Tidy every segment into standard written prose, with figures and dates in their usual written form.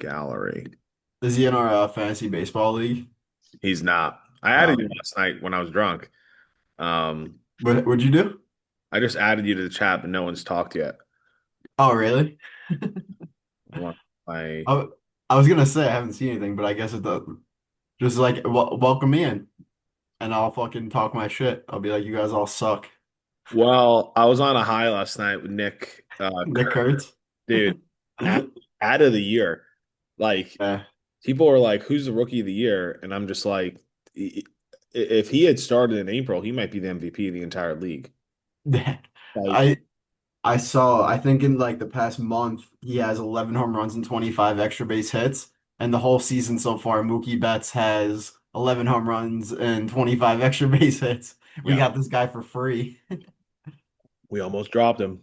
gallery. Is he in our fantasy baseball league? He's not. I added you last night when I was drunk. Um, What'd you do? I just added you to the chat, but no one's talked yet. Oh, really? I want my I, I was gonna say I haven't seen anything, but I guess it does. Just like welcome me in, and I'll fucking talk my shit. I'll be like, you guys all suck. Well, I was on a high last night with Nick Nick Kurt, Kurtz. dude. Ad, ad of the year. Like Yeah. people are like, "Who's the rookie of the year?" And I'm just like, If he had started in April, he might be the MVP of the entire league." Like, I I saw, I think in like the past month, he has 11 home runs and 25 extra base hits. And the whole season so far, Mookie Betts has 11 home runs and 25 extra base hits. We yeah, got this guy for free. we almost dropped him.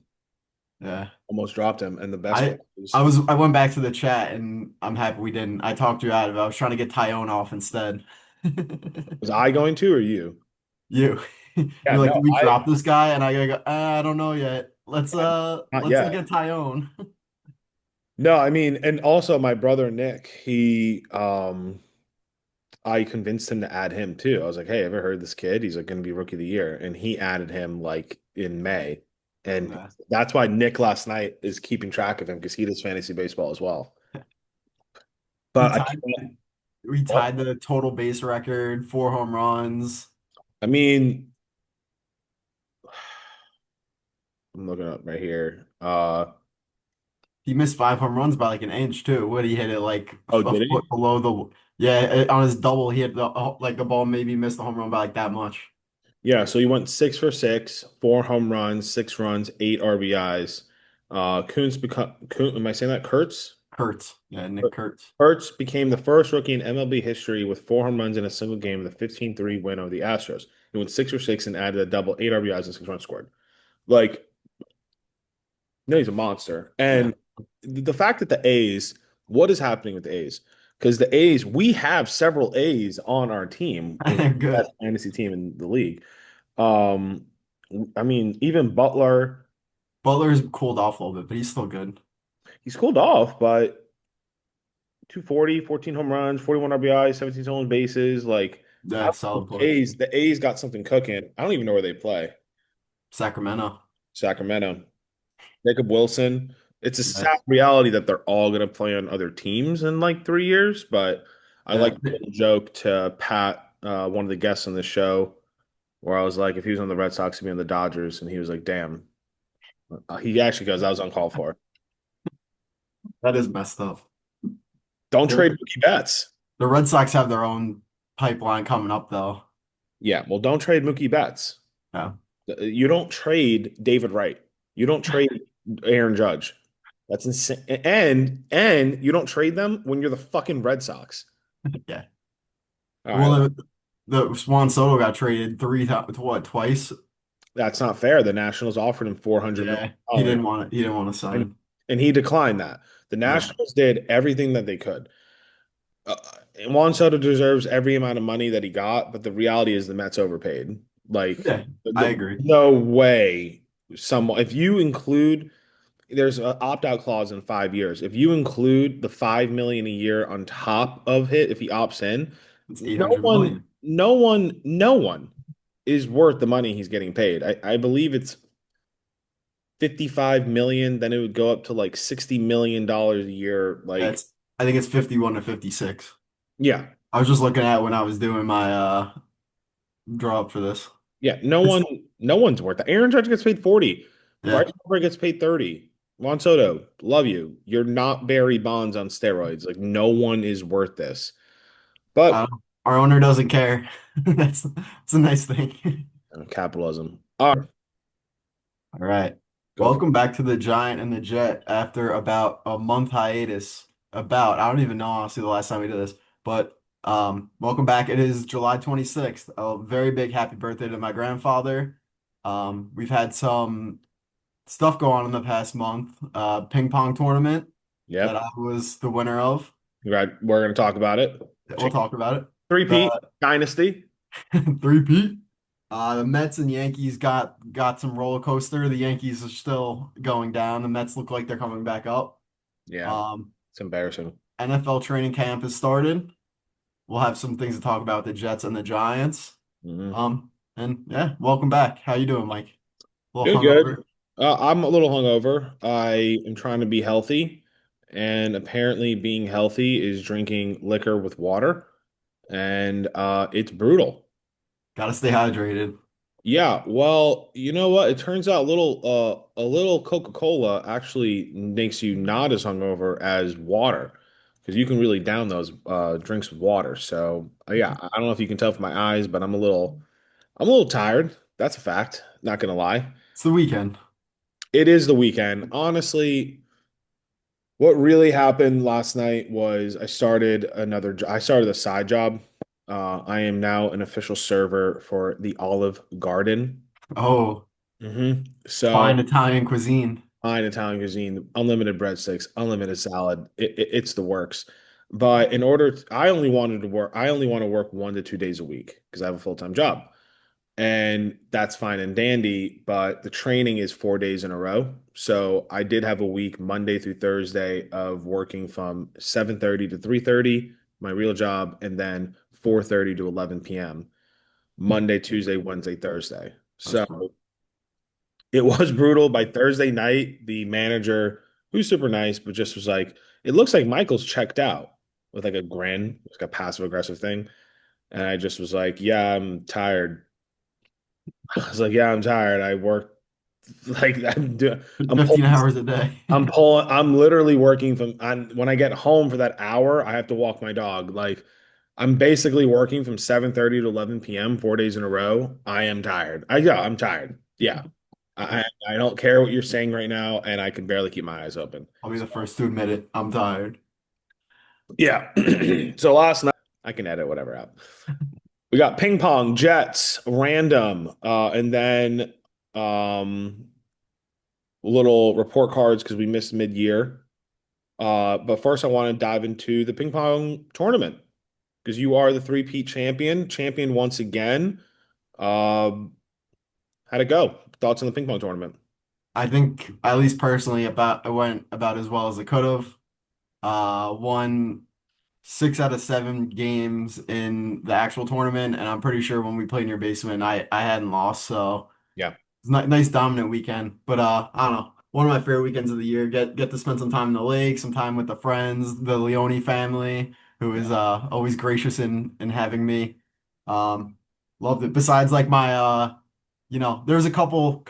Yeah. Almost dropped him. And the best part I is, I went back to the chat and I'm happy we didn't. I talked you out of it. I was trying to get Tyone off instead. was I going to or you? You. Yeah, You're like, no, do we I drop this guy? And I gotta go, I don't know yet. not Let's look yet. at Tyone. No, I mean, and also my brother Nick, I convinced him to add him too. I was like, "Hey, ever heard this kid? He's like going to be rookie of the year," and he added him like in May, and Yeah. that's why Nick last night is keeping track of him because he does fantasy baseball as well. We But I tied can't. we What? tied the total base record, 4 home runs. I mean, I'm looking up right here. He missed 5 home runs by like an inch too. What he hit it like Oh, a did he? foot below the yeah on his double. He hit the ball maybe missed the home run by like that much. Yeah. So he went 6 for 6, 4 home runs, 6 runs, 8 RBIs. Am I saying that? Kurtz? Kurtz, yeah, Nick Kurtz. Hertz became the first rookie in MLB history with 4 home runs in a single game in the 15-3 win over the Astros. He went 6 for 6 and added a double, 8 RBIs, and 6 runs scored. Like, no, he's a monster. Yeah, And the fact that the A's, what is happening with the A's? Because the A's, we have several A's on our team, and they're the best good. fantasy team in the league. Um, I mean, even Butler, Butler's cooled off a little bit, but he's still good. he's cooled off, but 240, 14 home runs, 41 RBI, 17 stolen bases. Like, I Yeah, don't solid know, push. The A's got something cooking. I don't even know where they play. Sacramento. Sacramento. Jacob Wilson. It's a Yeah, sad reality that they're all going to play on other teams in like 3 years. But I like yeah. the little joke to Pat, one of the guests on the show, where I was like, if he was on the Red Sox, he'd be on the Dodgers. And he was like, damn. He actually goes, that was uncalled for. That is messed up. Don't The trade Mookie Betts. the Red Sox have their own pipeline coming up though. Yeah, well, don't trade Mookie Betts. Yeah. You don't trade David Wright. You don't trade Aaron Judge. That's insane. And you don't trade them when you're the fucking Red Sox. Yeah. All Well, right, the Juan Soto got traded three times, what, twice? that's not fair. The Nationals offered him 400 million Yeah, he dollars, didn't want it. He didn't want to and sign. and he declined that. The Yeah, Nationals did everything that they could. Uh, Juan Soto deserves every amount of money that he got, but the reality is the Mets overpaid. Like, yeah, I agree. no way. Someone, if you include there's an opt-out clause in 5 years. If you include the 5 million a year on top of it, if he opts in, It's 800 million. no one is worth the money he's getting paid. I believe it's 55 million, then it would go up to like $60 million a year. Like, That's I think it's 51 to 56. yeah, I was just looking at when I was doing my draw up for this. yeah, It's no one's worth that. Aaron Judge gets paid 40. Bryce yeah. Harper gets paid 30. Juan Soto, love you. You're not Barry Bonds on steroids. Like, no one is worth this. But Our owner doesn't care. That's a nice thing. capitalism. All right, All right. go for Welcome back to the Giant and the Jet after about a month hiatus. About, I don't even know honestly the last time we did this, but welcome back. It is July 26th. A very big happy birthday to my grandfather. We've had some stuff go on in the past month. Ping pong tournament that Yep. I was the winner of. Right. We're going to talk about it. We'll talk about it. Three-peat The dynasty. three-peat. The Mets and Yankees got some roller coaster. The Yankees are still going down. The Mets look like they're coming back up. Yeah, Um, it's embarrassing. NFL training camp has started. We'll have some things to talk about with the Jets and the Giants. Hmm. And yeah, welcome back. How you doing, Mike? A little Doing good. hungover? I'm a little hungover. I am trying to be healthy, and apparently, being healthy is drinking liquor with water, and it's brutal. Gotta stay hydrated. Yeah, well, you know what? It turns out a little Coca-Cola actually makes you not as hungover as water because you can really down those drinks with water. So yeah, I don't know if you can tell from my eyes, but I'm a little tired. That's a fact. Not gonna lie. It's the weekend. It is the weekend. Honestly, what really happened last night was I started a side job. I am now an official server for the Olive Garden. Oh, So fine Italian cuisine. fine Italian cuisine, unlimited breadsticks, unlimited salad. It's the works. But I only want to work 1 to 2 days a week because I have a full-time job. And that's fine and dandy, but the training is 4 days in a row. So I did have a week, Monday through Thursday, of working from 7:30 to 3:30, my real job, and then 4:30 to 11 p.m. Monday, Tuesday, Wednesday, Thursday. That's So brutal. it was brutal. By Thursday night, the manager, who's super nice, but just was like, it looks like Michael's checked out with like a grin, like a passive aggressive thing. And I just was like, yeah, I'm tired. I was like, yeah, I'm tired. I worked like I'm 15 pulling, hours a day. I'm literally working when I get home for that hour, I have to walk my dog. Like I'm basically working from 7:30 to 11 p.m. 4 days in a row. I am tired. Yeah, I'm tired. Yeah. I don't care what you're saying right now, and I can barely keep my eyes open. I'll be the So first to admit it. I'm tired. yeah. So last night I can edit whatever out. We got ping pong, Jets, random, and then um little report cards because we missed mid-year. But first, I want to dive into the ping pong tournament because you are the three-peat champion once again. Um, how'd it go? Thoughts on the ping pong tournament? I think, at least personally, about it went about as well as it could have. Won 6 out of 7 games in the actual tournament, and I'm pretty sure when we played in your basement, I hadn't lost. So Yeah, it's a nice dominant weekend. But I don't know. One of my favorite weekends of the year. Get to spend some time in the lake, some time with the friends, the Leone family, who is yeah, always gracious in having me. Um, Loved it. Besides, like my there's a couple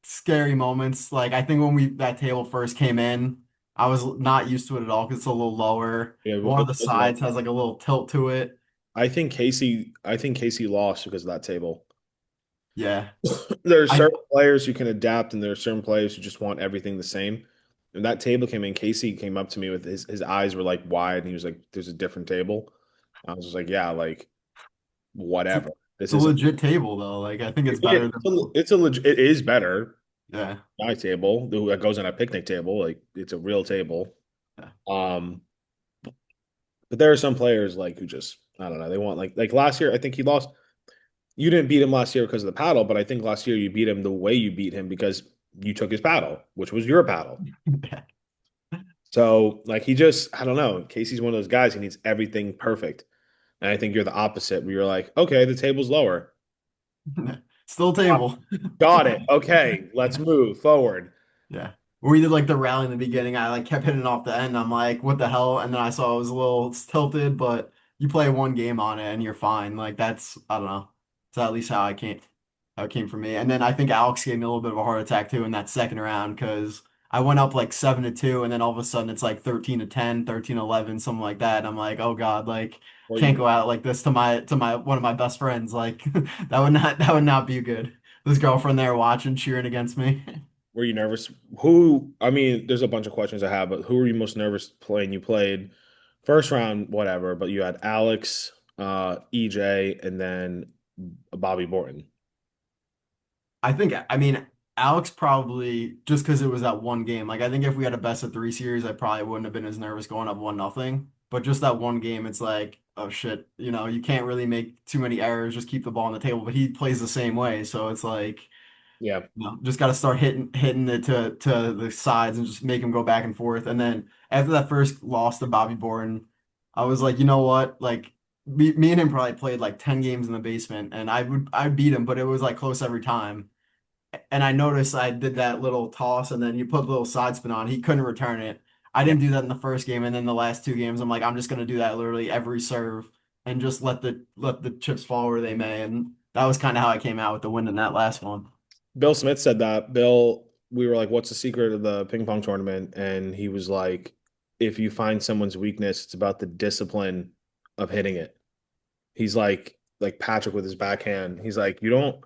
scary moments. Like I think when we that table first came in, I was not used to it at all because it's a little lower. yeah. One of It the was low. sides has like a little tilt to it. I think Casey lost because of that table. Yeah. There are I certain players who can adapt, and there are certain players who just want everything the same. And that table came in. Casey came up to me with his eyes were like wide, and he was like, "There's a different table." I was just like, "Yeah, like it's a, whatever. it's This a isn't." legit table though. Like I think it's Yeah, better than it is better. yeah. My table that goes on a picnic table, like it's a real table. Yeah. Um, but there are some players like who just I don't know. They want like last year. I think he lost. You didn't beat him last year because of the paddle, but I think last year you beat him the way you beat him because you took his paddle, which was your paddle. So like he just I don't know. Casey's one of those guys. He needs everything perfect, and I think you're the opposite. Where you're like, okay, the table's lower. Still a table. Got it. Okay, let's move forward. Yeah. We did like the rally in the beginning. I like kept hitting off the end. I'm like, what the hell? And then I saw it was a little tilted, but you play one game on it and you're fine. Like that's I don't know. It's at least how it came for me. And then I think Alex gave me a little bit of a heart attack too in that second round because I went up like 7-2 and then all of a sudden it's like 13-10, 13-11, something like that. And I'm like, oh God, like Were can't you go out like this to my one of my best friends. Like that would not be good. This girlfriend there watching, cheering against me. were you nervous? Who? I mean, there's a bunch of questions I have, but who were you most nervous playing? You played first round, whatever, but you had Alex, EJ, and then Bobby Borton. I mean, Alex probably just because it was that one game. Like, I think if we had a best of 3 series, I probably wouldn't have been as nervous going up 1-0. But just that one game, it's like, oh shit, you can't really make too many errors, just keep the ball on the table. But he plays the same way. So it's like, Yeah. No, just got to start hitting it to the sides and just make him go back and forth. And then after that first loss to Bobby Borton, I was like, you know what? Like me and him probably played like 10 games in the basement, and I'd beat him, but it was like close every time. And I noticed I did that little toss, and then you put the little side spin on. He couldn't return it. I Yeah. didn't do that in the first game, and then the last two games, I'm like, I'm just gonna do that literally every serve and just let the chips fall where they may. And that was kind of how I came out with the win in that last one. Bill Smith said that. Bill, we were like, "What's the secret of the ping pong tournament?" And he was like, "If you find someone's weakness, it's about the discipline of hitting it." He's like Patrick with his backhand. He's like, "You don't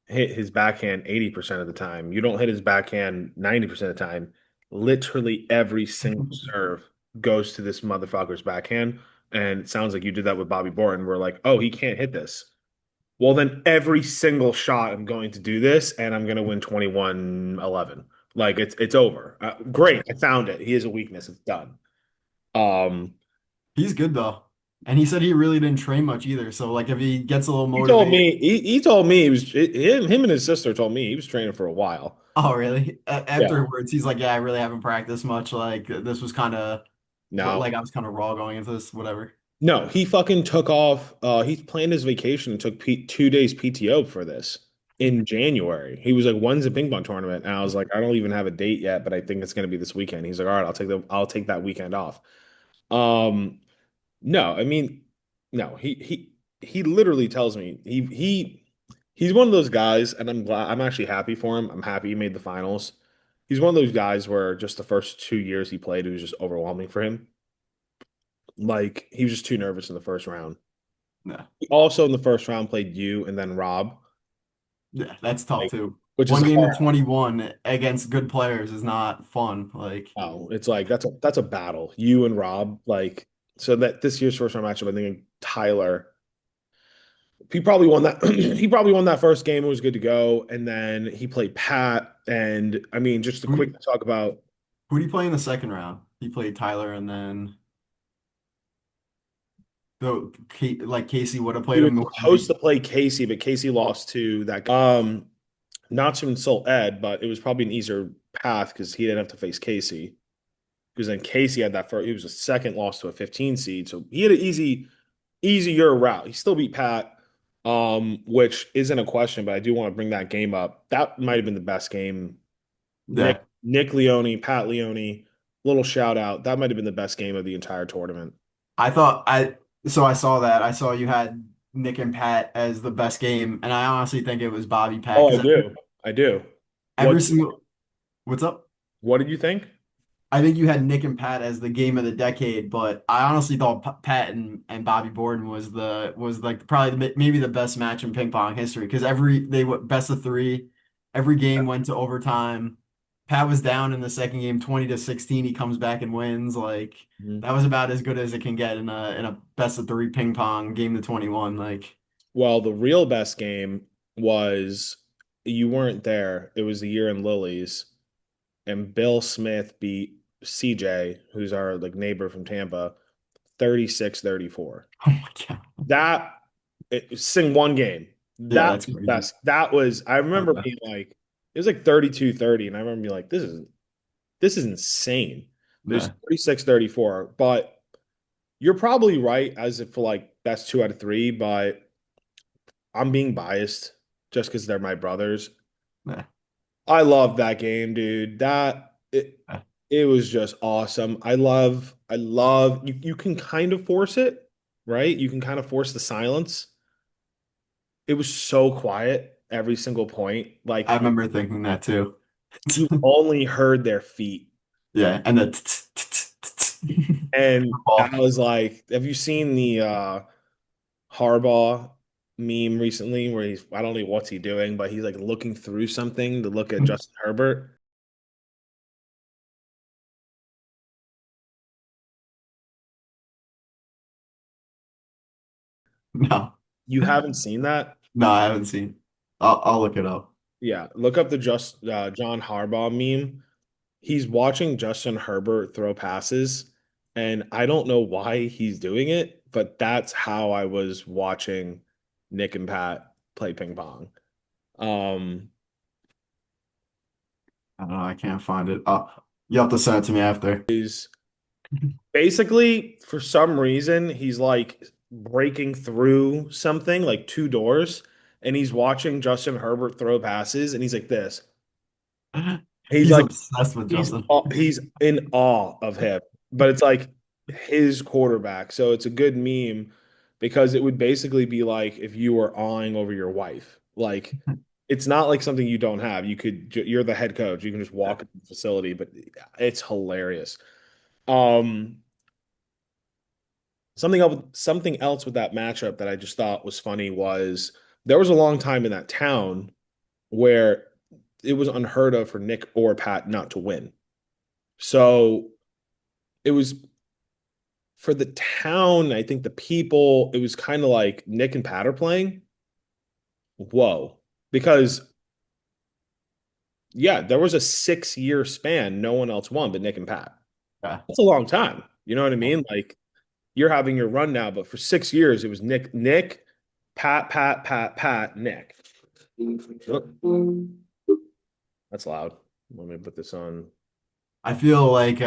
hit his backhand 80% of the time. You don't hit his backhand 90% of the time. Literally every single serve goes to this motherfucker's backhand." And it sounds like you did that with Bobby Borton. We're like, "Oh, he can't hit this." Well, then every single shot I'm going to do this and I'm going to win 21-11. Like it's over. Great. I found it. He has a weakness. It's done. Um, He's good though. And he said he really didn't train much either. So like if he gets a little he told motivated, me he told me he was him and his sister told me he was training for a while. oh really? Yeah. Afterwards, he's like, yeah, I really haven't practiced much. Like this was kind of No. like I was kind of raw going into this, whatever. No, he fucking took off. He planned his vacation and took 2 days PTO for this in January. He was like, "When's the ping pong tournament?" And I was like, "I don't even have a date yet, but I think it's going to be this weekend." He's like, "All right, I'll take that weekend off." Um, no, I mean, no, he literally tells me he's one of those guys, and I'm actually happy for him. I'm happy he made the finals. He's one of those guys where just the first 2 years he played, it was just overwhelming for him. Like he was just too nervous in the first round. Yeah, He also in the first round played you and then Rob, yeah, that's tough like, too. which is One game to hard. 21 against good players is not fun. Like, Oh, it's like that's a battle. You and Rob, like so that this year's first round matchup, I think Tyler, he probably won that. He probably won that first game. It was good to go, and then he played Pat. And I mean, just to who quick talk about who did he play in the second round? He played Tyler, and then like Casey would have he played was him. supposed to play Casey, but Casey lost to that guy. Not to insult Ed, but it was probably an easier path because he didn't have to face Casey. Because then Casey had that first, he was a second loss to a 15 seed. So he had an easier route. He still beat Pat, which isn't a question, but I do want to bring that game up. That might have been the best game. Nick Yeah, Nick Leone, Pat Leone, little shout out. That might have been the best game of the entire tournament. I thought I so I saw that. I saw you had Nick and Pat as the best game, and I honestly think it was Bobby Pat Oh, I because do. I do. What every single what's up? what did you think? I think you had Nick and Pat as the game of the decade, but I honestly thought Pat and Bobby Borden was like probably maybe the best match in ping pong history because they went best of three, every game went to overtime. Pat was down in the second game 20-16. He comes back and wins. Like Mhm. that was about as good as it can get in a best of three ping pong game to 21. Like Well, the real best game was you weren't there. It was the year in Lily's, and Bill Smith beat CJ, who's our like neighbor from Tampa, 36-34. oh my God. That sing one game. Yeah, That that's was the crazy. best. That was I remember being like it was like 32-30, and I remember being like, this is insane. It was Yeah. 36-34. But you're probably right as if for like that's 2 out of 3, but I'm being biased just because they're my brothers. Yeah. I love that game, dude. It was just awesome. I love you can kind of force it, right? You can kind of force the silence. It was so quiet every single point. I Like remember thinking that too. you only heard their feet. Yeah, and the And I ball. was like, have you seen the Harbaugh meme recently where I don't know what's he doing, but he's like looking through something to look at Justin Herbert. No, You haven't seen that? no, I haven't seen. I'll look it up. Yeah, look up the just John Harbaugh meme. He's watching Justin Herbert throw passes, and I don't know why he's doing it, but that's how I was watching Nick and Pat play ping pong. Um, I don't know. I can't find it. You have to send it to me after. Is basically for some reason he's like breaking through something like two doors and he's watching Justin Herbert throw passes and he's like this. He's He's like obsessed with he's Justin. he's in awe of him, but it's like his quarterback. So it's a good meme because it would basically be like if you were awing over your wife. Like it's not like something you don't have. You're the head coach. You can just Yeah. walk into the facility, but it's hilarious. Um something else with that matchup that I just thought was funny was there was a long time in that town where it was unheard of for Nick or Pat not to win. So it was for the town, I think the people, it was kind of like Nick and Pat are playing. Whoa. Because yeah, there was a 6 year span, no one else won but Nick and Pat. Yeah. That's a long time. You know what I mean? Like you're having your run now, but for 6 years it was Nick, Pat, Nick. That's loud. Let me put this on. I feel like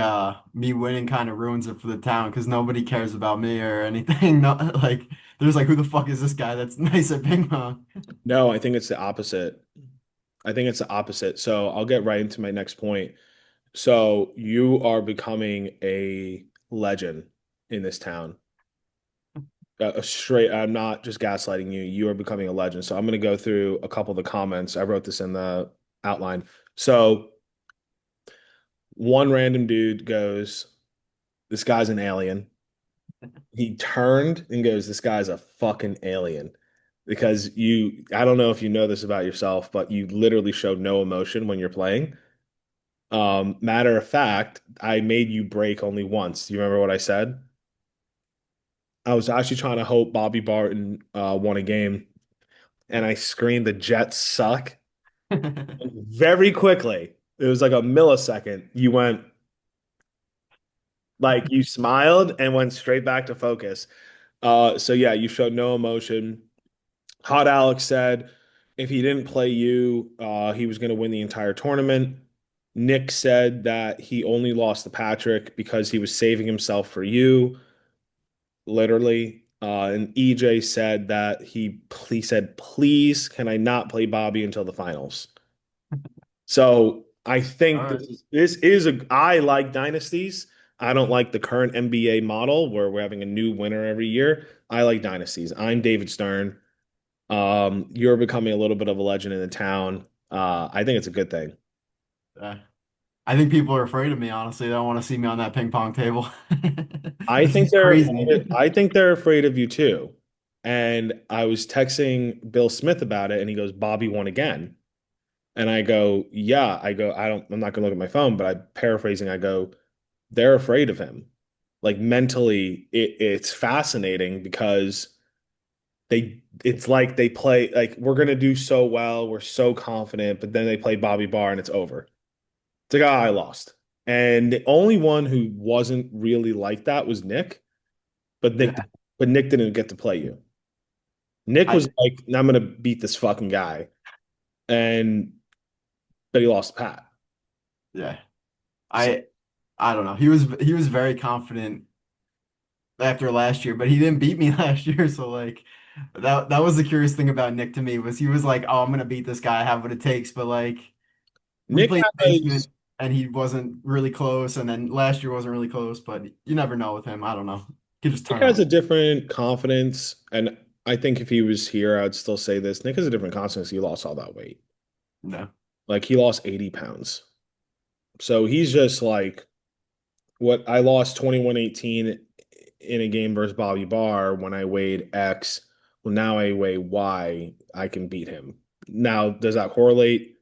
me winning kind of ruins it for the town because nobody cares about me or anything. Not like there's like who the fuck is this guy that's nice at ping pong? No, I think it's the opposite. I think it's the opposite. So I'll get right into my next point. So you are becoming a legend in this town. I'm not just gaslighting you. You are becoming a legend. So I'm going to go through a couple of the comments. I wrote this in the outline. So one random dude goes, "This guy's an alien." He turned and goes, "This guy's a fucking alien." Because I don't know if you know this about yourself, but you literally showed no emotion when you're playing. Matter of fact, I made you break only once. Do you remember what I said? I was actually trying to hope Bobby Barton won a game, and I screamed, "The Jets suck." Very quickly, it was like a millisecond. You went like you smiled and went straight back to focus. So yeah, you showed no emotion. Hot Alex said if he didn't play you, he was going to win the entire tournament. Nick said that he only lost to Patrick because he was saving himself for you, literally. And EJ said that he said, "Please, can I not play Bobby until the finals?" So I All think right. this is a I like dynasties. I don't like the current NBA model where we're having a new winner every year. I like dynasties. I'm David Stern. You're becoming a little bit of a legend in the town. I think it's a good thing. Yeah. I think people are afraid of me, honestly. They don't want to see me on that ping pong table. I This think is they're crazy. I think they're afraid of you too. And I was texting Bill Smith about it, and he goes, "Bobby won again." And I go, "Yeah." I go, I'm not gonna look at my phone, but I'm paraphrasing. I go, "They're afraid of him." Like mentally, it's fascinating because it's like they play like we're gonna do so well, we're so confident, but then they play Bobby Barr and it's over. It's like, I lost. And the only one who wasn't really like that was Nick, but Nick, Yeah. but Nick didn't get to play you. Nick was I like, I'm gonna beat this fucking guy, and but he lost to Pat. yeah. So I I don't know. He was very confident after last year, but he didn't beat me last year. So like that was the curious thing about Nick to me was he was like, "Oh, I'm gonna beat this guy. I have what it takes." But like we Nick played the has basement and he wasn't really close, and then last year wasn't really close. But you never know with him. I don't know. He could just Nick turn has up. a different confidence, and I think if he was here, I'd still say this. Nick has a different confidence. He lost all that weight. No. Like he lost 80 pounds. So he's just like what I lost 21-18 in a game versus Bobby Barr when I weighed X. Well, now I weigh Y. I can beat him. Now, does that correlate?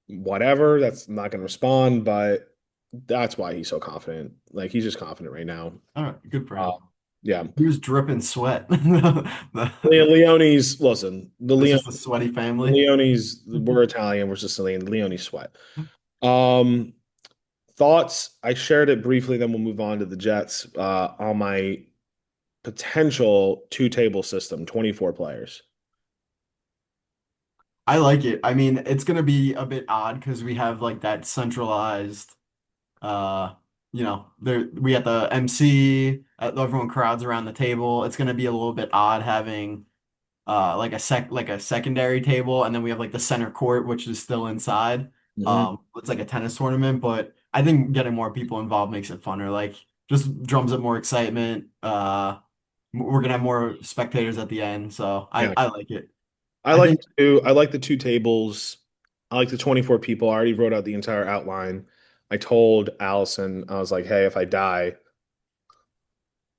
Whatever. That's I'm not going to respond, but that's why he's so confident. Like he's just confident right now. All right, good for Uh, him. yeah. He was dripping sweat. Leone's listen. It's just a sweaty family. Leone's we're Italian. We're Sicilian. Leone's sweat. Um, thoughts. I shared it briefly. Then we'll move on to the Jets. On my potential two table system, 24 players. I like it. I mean, it's gonna be a bit odd because we have like that centralized uh there we got the MC, everyone crowds around the table. It's gonna be a little bit odd having like a secondary table, and then we have like the center court, which is still inside. Mhm. It's like a tennis tournament, but I think getting more people involved makes it funner. Like just drums up more excitement. We're gonna have more spectators at the end, so Yeah. I like it. I I like think the two. I like the two tables. I like the 24 people. I already wrote out the entire outline. I told Allison, I was like, hey, if I die,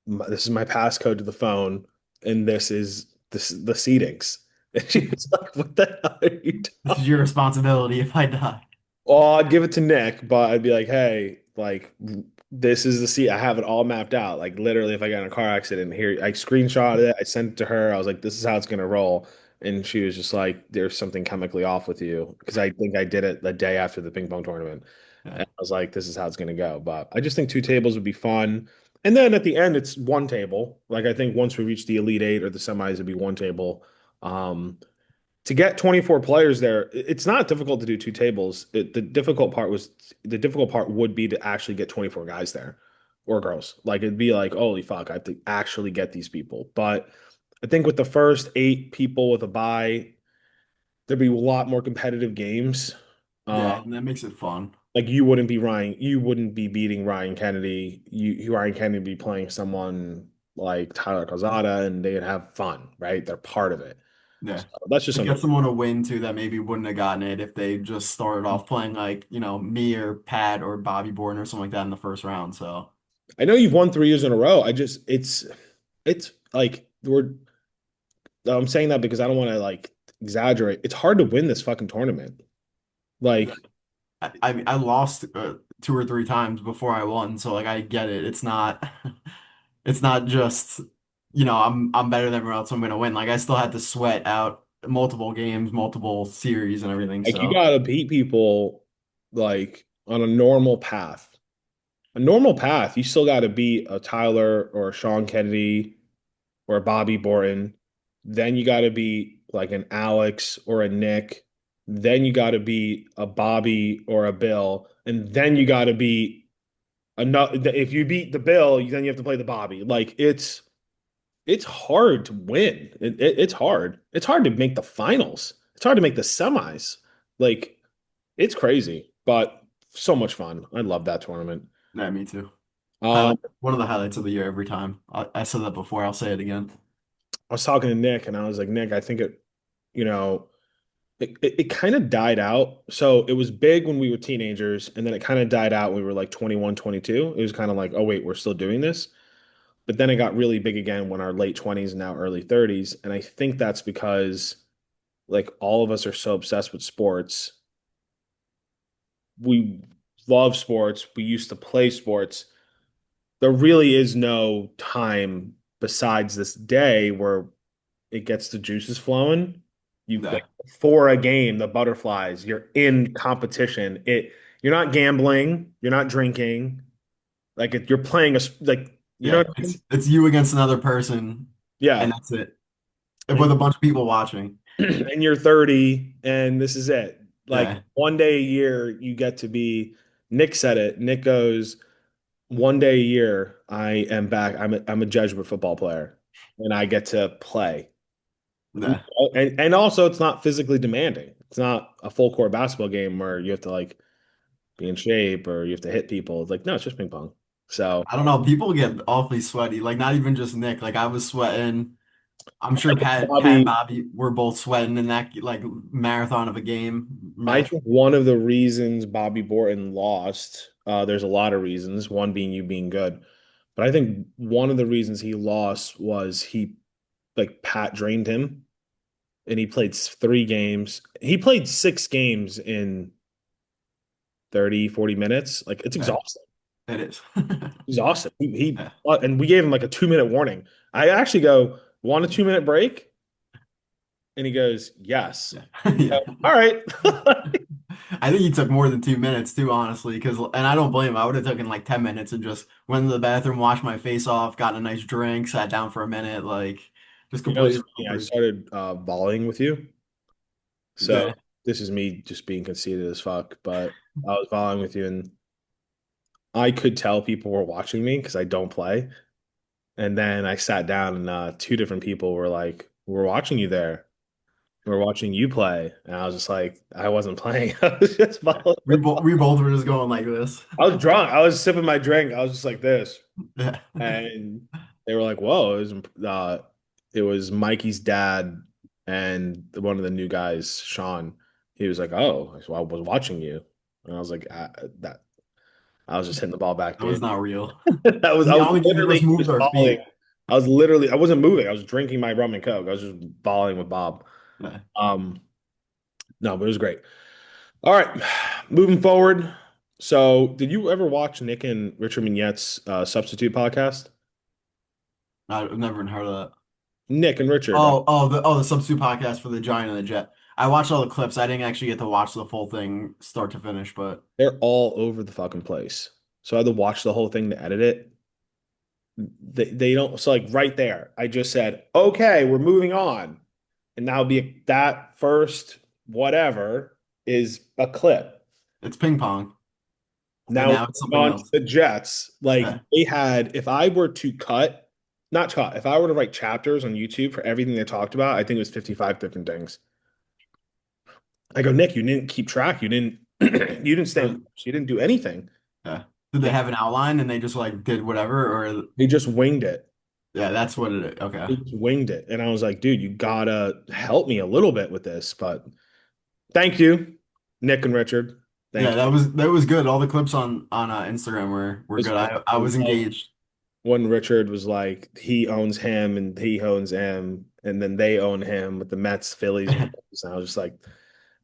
this is my passcode to the phone, and this is the seatings. And she was like, what the hell are you this talking? is your responsibility if I die. Well, I'd give it to Nick, but I'd be like, hey, like this is the seat. I have it all mapped out. Like literally, if I got in a car accident, here I screenshotted it. I sent it to her. I was like, this is how it's gonna roll. And she was just like, there's something chemically off with you. Because I think I did it the day after the ping pong tournament. Yeah, And I was like, this is how it's gonna go. But I just think two tables would be fun. And then at the end, it's one table. Like I think once we reach the Elite Eight or the semis, it'd be one table. To get 24 players there, it's not difficult to do two tables. The difficult part would be to actually get 24 guys there or girls. Like it'd be like, holy fuck, I have to actually get these people. But I think with the first eight people with a bye, there'd be a lot more competitive games. Uh, yeah, and that makes it fun. like you wouldn't be beating Ryan Kennedy. Ryan Kennedy would be playing someone like Tyler Calzada and they'd have fun, right? They're part of it. Yeah. So that's just To something. get someone a win too that maybe wouldn't have gotten it if they just started off playing like, me or Pat or Bobby Borden or something like that in the first round. So I know you've won 3 years in a row. It's like I'm saying that because I don't want to like exaggerate. It's hard to win this fucking tournament. yeah. Like I lost two or three times before I won, so like I get it. It's not it's not just I'm better than everyone else, so I'm gonna win. Like I still had to sweat out multiple games, multiple series and everything. like you So gotta beat people like on a normal path. A normal path, you still gotta beat a Tyler or a Sean Kennedy or a Bobby Borton. Then you gotta beat like an Alex or a Nick. Then you gotta beat a Bobby or a Bill. And then you gotta beat another. If you beat the Bill, then you have to play the Bobby. Like it's hard to win. It's hard. It's hard to make the finals. It's hard to make the semis. Like it's crazy, but so much fun. I love that tournament. yeah, me too. Um, Highlight One of the highlights of the year every time. I said that before, I'll say it again. I was talking to Nick, and I was like, Nick, I think you know, it kind of died out. So it was big when we were teenagers, and then it kind of died out when we were like 21, 22. It was kind of like, oh wait, we're still doing this. But then it got really big again when our late 20s and now early 30s. And I think that's because like all of us are so obsessed with sports. We love sports. We used to play sports. There really is no time besides this day where it gets the juices flowing. You like Yeah, for a game, the butterflies, you're in competition. You're not gambling, you're not drinking. You're playing like you know yeah. what I mean? It's you against another person, and Yeah. that's it. And And with a bunch of people watching. and you're 30 and this is it. Like Yeah, one day a year you get to be Nick said it. Nick goes, one day a year I am back. I'm a Jesuit football player and I get to play. yeah, And also it's not physically demanding. It's not a full court basketball game where you have to like be in shape or you have to hit people. It's like, no, it's just ping pong. So I don't know. People get awfully sweaty. Like not even just Nick. Like I was sweating. I'm sure Pat and Bobby, Bobby were both sweating in that like marathon of a game I match. think one of the reasons Bobby Borton lost, there's a lot of reasons, one being you being good. But I think one of the reasons he lost was he like Pat drained him and he played 3 games. He played 6 games in 30, 40 minutes. Like it's Yeah, exhausting. it is. Exhausting. Yeah, And we gave him like a 2 minute warning. I actually go, want a 2 minute break? And he goes, yes. yeah, All yeah. right. I think he took more than 2 minutes too, honestly. And I don't blame him. I would have taken like 10 minutes and just went to the bathroom, washed my face off, got a nice drink, sat down for a minute, like just You know, it's completely funny. I recovered. started volleying with you. So Yeah. this is me just being conceited as fuck, but I was following with you and I could tell people were watching me because I don't play. And then I sat down and two different people were like, "We're watching you there. We're watching you play." And I was just like, I wasn't playing. I was just following. We both were just going like this. I was drunk. I was sipping my drink. I was just like this. Yeah. And they were like, "Whoa!" It was Mikey's dad and one of the new guys, Sean. He was like, "Oh, so I was watching you," and I was like, "That." I was just hitting the ball back, That was dude. not real. That was I I was don't think either of us literally moved just our balling. feet. I wasn't moving. I was drinking my rum and coke. I was just balling with Bob. Yeah. Um, no, but it was great. All right, moving forward. So, did you ever watch Nick and Richard Mignette's Substitute podcast? I've never even heard of that. Nick and Richard. Oh, the substitute podcast for the Giant and the Jet. I watched all the clips. I didn't actually get to watch the full thing start to finish, but They're all over the fucking place. So I had to watch the whole thing to edit it. They don't, so like right there, I just said, okay, we're moving on. And now be that first whatever is a clip. it's ping pong, and Now now it's we're something on to else. the Jets. Like Yeah. they had, if I were to cut, not cut, if I were to write chapters on YouTube for everything they talked about, I think it was 55 different things. I go, Nick, you didn't keep track. You didn't you didn't stay, Uh, you didn't do anything. yeah. Did they have an outline and they just like did whatever, or They just winged it. yeah, that's what it is. Okay. They just winged it. And I was like, dude, you gotta help me a little bit with this. But thank you, Nick and Richard. Yeah, Thank you. that was good. All the clips on Instagram were It's good. fun. I was engaged. When Richard was like, he owns him and he owns him, and then they own him with the Mets, Phillies, and Bulls. And I was just like,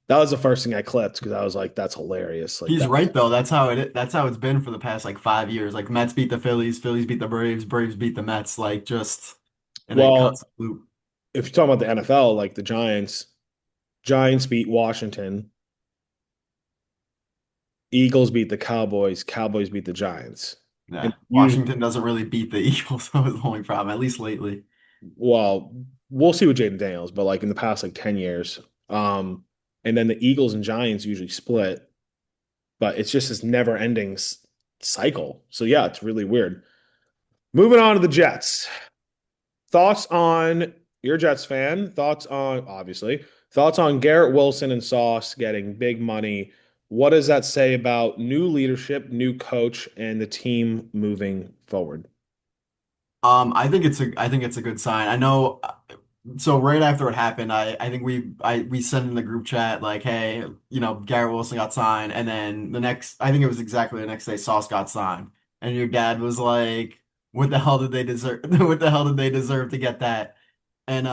that was the first thing I clipped because I was like, that's hilarious. Like He's that. right though. That's how it's been for the past like 5 years. Like Mets beat the Phillies, Phillies beat the Braves, Braves beat the Mets. Like just in a Well, constant loop. if you're talking about the NFL, like the Giants beat Washington, Eagles beat the Cowboys, Cowboys beat the Giants. And Yeah. usually, Washington doesn't really beat the Eagles. That was the only problem, at least lately. well, we'll see with Jaden Daniels, but like in the past like 10 years. And then the Eagles and Giants usually split, but it's just this never ending cycle. So yeah, it's really weird. Moving on to the Jets. Thoughts on your Jets fan? Thoughts on obviously thoughts on Garrett Wilson and Sauce getting big money. What does that say about new leadership, new coach, and the team moving forward? I think it's a good sign. I know. So right after it happened, I think we sent in the group chat like, hey, Garrett Wilson got signed, and then I think it was exactly the next day, Sauce got signed, and your dad was like, what the hell did they deserve? What the hell did they deserve to get that? And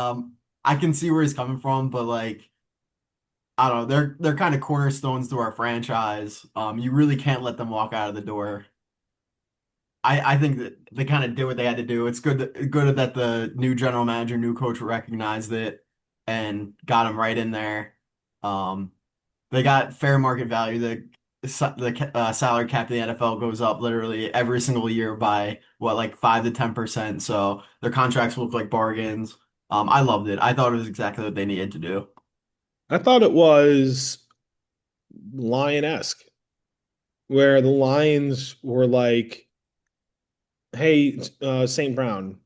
I can see where he's coming from, but like, I don't know, they're kind of cornerstones to our franchise. You really can't let them walk out of the door. I think that they kind of did what they had to do. It's good that the new general manager, new coach recognized it and got him right in there. Um, they got fair market value. The salary cap of the NFL goes up literally every single year by what, like 5 to 10%. So their contracts look like bargains. I loved it. I thought it was exactly what they needed to do. I thought it was Lion-esque, where the Lions were like, hey, St. Brown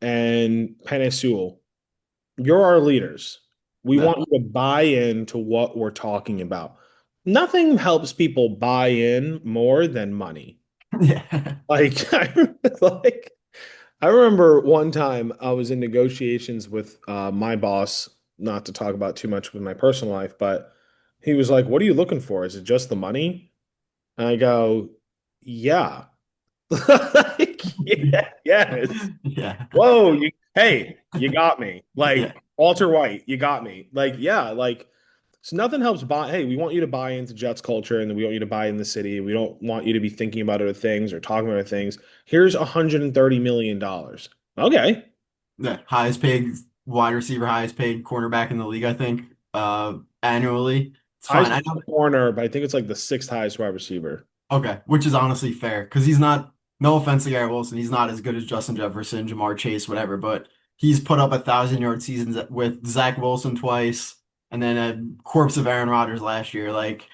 and Penei Sewell, you're our leaders. We Yeah. want you to buy into what we're talking about. Nothing helps people buy in more than money. Yeah. Like, like I remember one time I was in negotiations with my boss, not to talk about too much with my personal life, but he was like, "What are you looking for? Is it just the money?" And I go, "Yeah." Like, yeah, yes. Yeah. Whoa, hey, you got me. Yeah. Like Walter White, you got me. Like, yeah, like so nothing helps buy. Hey, we want you to buy into Jets culture and we want you to buy in the city. We don't want you to be thinking about other things or talking about other things. Here's $130 million. Okay. The highest paid wide receiver, highest paid cornerback in the league, I think, annually. It's fine. Highest I know. corner, but I think it's like the sixth highest wide receiver. Okay, which is honestly fair because he's not. No offense to Garrett Wilson, he's not as good as Justin Jefferson, Jamar Chase, whatever. But he's put up 1,000-yard seasons with Zach Wilson twice. and then a corpse of Aaron Rodgers last year. Like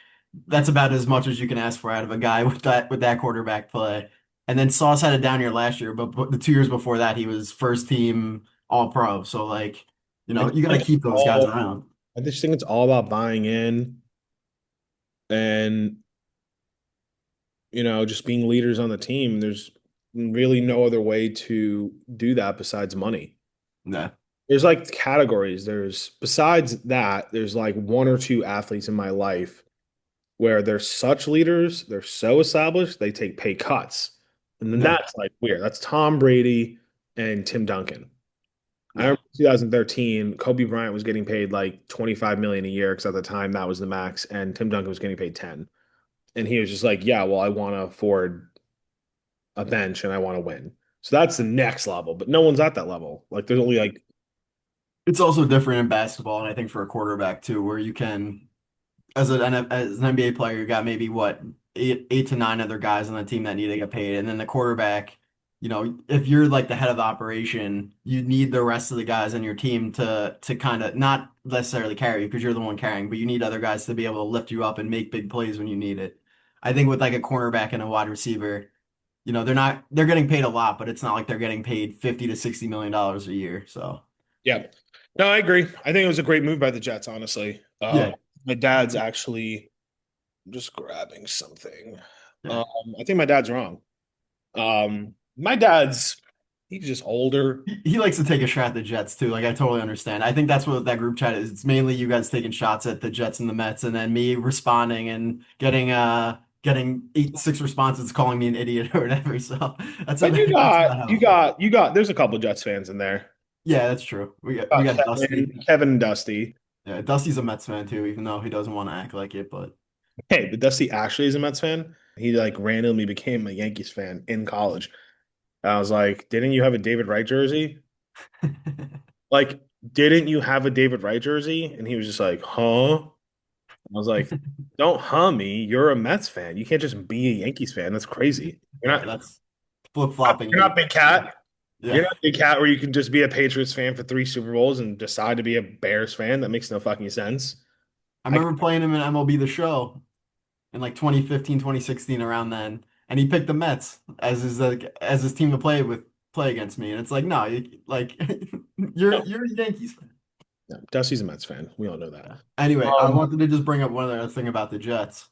that's about as much as you can ask for out of a guy with that quarterback play. And then Sauce had a down year last year, but the 2 years before that, he was first team All Pro. So like, I just you got to think it's keep those guys all around. I just think it's all about buying in and just being leaders on the team. There's really no other way to do that besides money. Yeah, There's like categories. There's besides that, there's like one or two athletes in my life where they're such leaders, they're so established, they take pay cuts. And then yeah, that's like weird. That's Tom Brady and Tim Duncan. I yeah. remember 2013, Kobe Bryant was getting paid like 25 million a year because at the time that was the max, and Tim Duncan was getting paid 10. And he was just like, yeah, well, I want to afford a bench and I want to win. So that's the next level, but no one's at that level. Like there's only like It's also different in basketball, and I think for a quarterback too, where you can, as an NBA player, you got maybe what eight to nine other guys on the team that need to get paid, and then the quarterback, if you're like the head of the operation, you need the rest of the guys on your team to kind of not necessarily carry you because you're the one carrying, but you need other guys to be able to lift you up and make big plays when you need it. I think with like a cornerback and a wide receiver, they're getting paid a lot, but it's not like they're getting paid 50 to 60 million dollars a year. So yeah. No, I agree. I think it was a great move by the Jets, honestly. yeah, My dad's actually just grabbing something. yeah. Um, I think my dad's wrong. My dad's he's just older. He likes to take a shot at the Jets too. Like I totally understand. I think that's what that group chat is. It's mainly you guys taking shots at the Jets and the Mets, and then me responding and getting six responses calling me an idiot or whatever. So that's But you that's got about how you it goes. got you got there's a couple Jets fans in there. Yeah, that's true. We Got got Dusty. Kevin and Dusty. Yeah, Dusty's a Mets fan too, even though he doesn't want to act like it. But Hey, but Dusty actually is a Mets fan. He like randomly became a Yankees fan in college. I was like, didn't you have a David Wright jersey? Like, didn't you have a David Wright jersey? And he was just like, huh? I was like, don't huh me. You're a Mets fan. You can't just be a Yankees fan. That's crazy. yeah, that's flip-flopping. You're not Big Cat. You're Yeah. not Big Cat where you can just be a Patriots fan for three Super Bowls and decide to be a Bears fan. That makes no fucking sense. I I remember playing him in MLB The Show in like 2015, 2016, around then, and he picked the Mets as his team to play against me, and it's like no, no, you're a Yankees fan. no. Dusty's a Mets fan. We all know that. Anyway, I Um, wanted to just bring up one other thing about the Jets.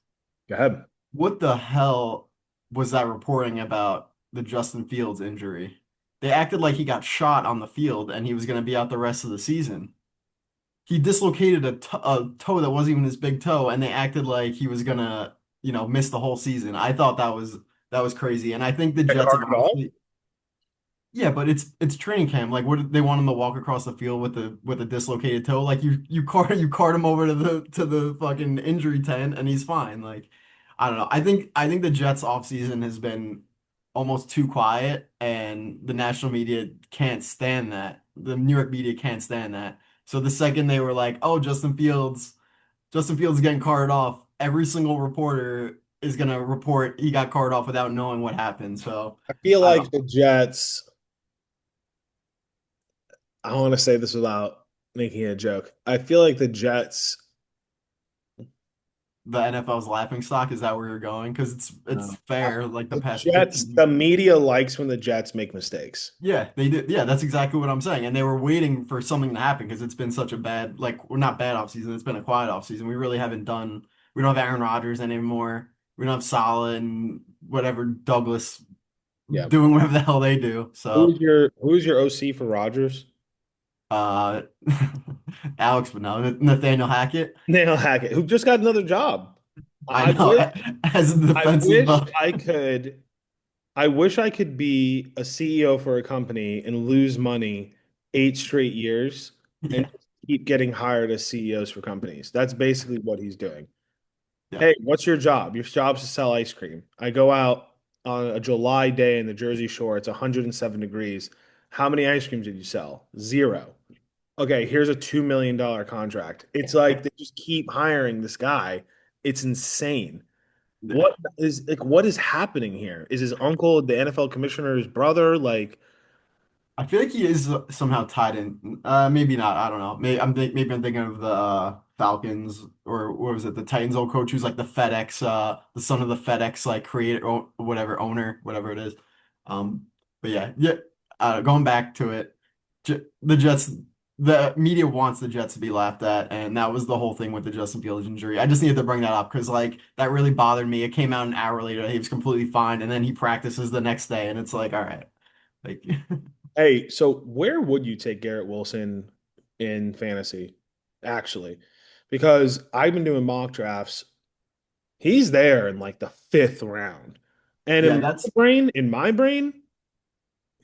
Go ahead. What the hell was that reporting about the Justin Fields injury? They acted like he got shot on the field and he was going to be out the rest of the season. He dislocated a toe that wasn't even his big toe, and they acted like he was gonna, miss the whole season. I thought that was crazy, and I think the Like Jets have Carvajal? honestly, yeah, but it's training camp. Like, what they want him to walk across the field with a dislocated toe? Like you cart him over to the fucking injury tent, and he's fine. Like, I don't know. I think the Jets offseason has been almost too quiet, and the national media can't stand that. The New York media can't stand that. So the second they were like, "Oh, Justin Fields is getting carted off," every single reporter is gonna report he got carted off without knowing what happened. So I feel I like don't the Jets, I want to say this without making a joke. I feel like the Jets, the NFL's laughing stock. Is that where you're going? Because it's uh, fair. Like the the past Jets, 15. the media likes when the Jets make mistakes. Yeah, they did. Yeah, that's exactly what I'm saying. And they were waiting for something to happen because it's been such a bad, like, we're not bad off season. It's been a quiet off season. We really haven't done. We don't have Aaron Rodgers anymore. We don't have Salah and whatever Douglas Yeah. doing whatever the hell they do. So, Who's your OC for Rodgers? uh, Alex, but no, Nathaniel Hackett. Nail Hackett, who just got another job. I I know wish as a I defensive. wish I could I wish I could be a CEO for a company and lose money 8 straight years and Yeah, just keep getting hired as CEOs for companies. That's basically what he's doing. yeah, Hey, what's your job? Your job's to sell ice cream. I go out on a July day in the Jersey Shore. It's 107 degrees. How many ice creams did you sell? Zero. Okay, here's a $2 million contract. It's like they just keep hiring this guy. It's insane. yeah. What is happening here? Is his uncle the NFL commissioner's brother? Like, I feel like he is somehow tied in. Maybe not. I don't know. Maybe I'm thinking of the Falcons, or what was it, the Titans old coach who's like the FedEx, the son of the FedEx like creator or whatever owner, whatever it is. But yeah. Going back to it, the Jets, the media wants the Jets to be laughed at, and that was the whole thing with the Justin Fields injury. I just needed to bring that up because like that really bothered me. It came out an hour later, he was completely fine, and then he practices the next day, and it's like, all right, like Hey, so where would you take Garrett Wilson in fantasy, actually? Because I've been doing mock drafts. He's there in like the fifth round. And yeah, that's. in my brain,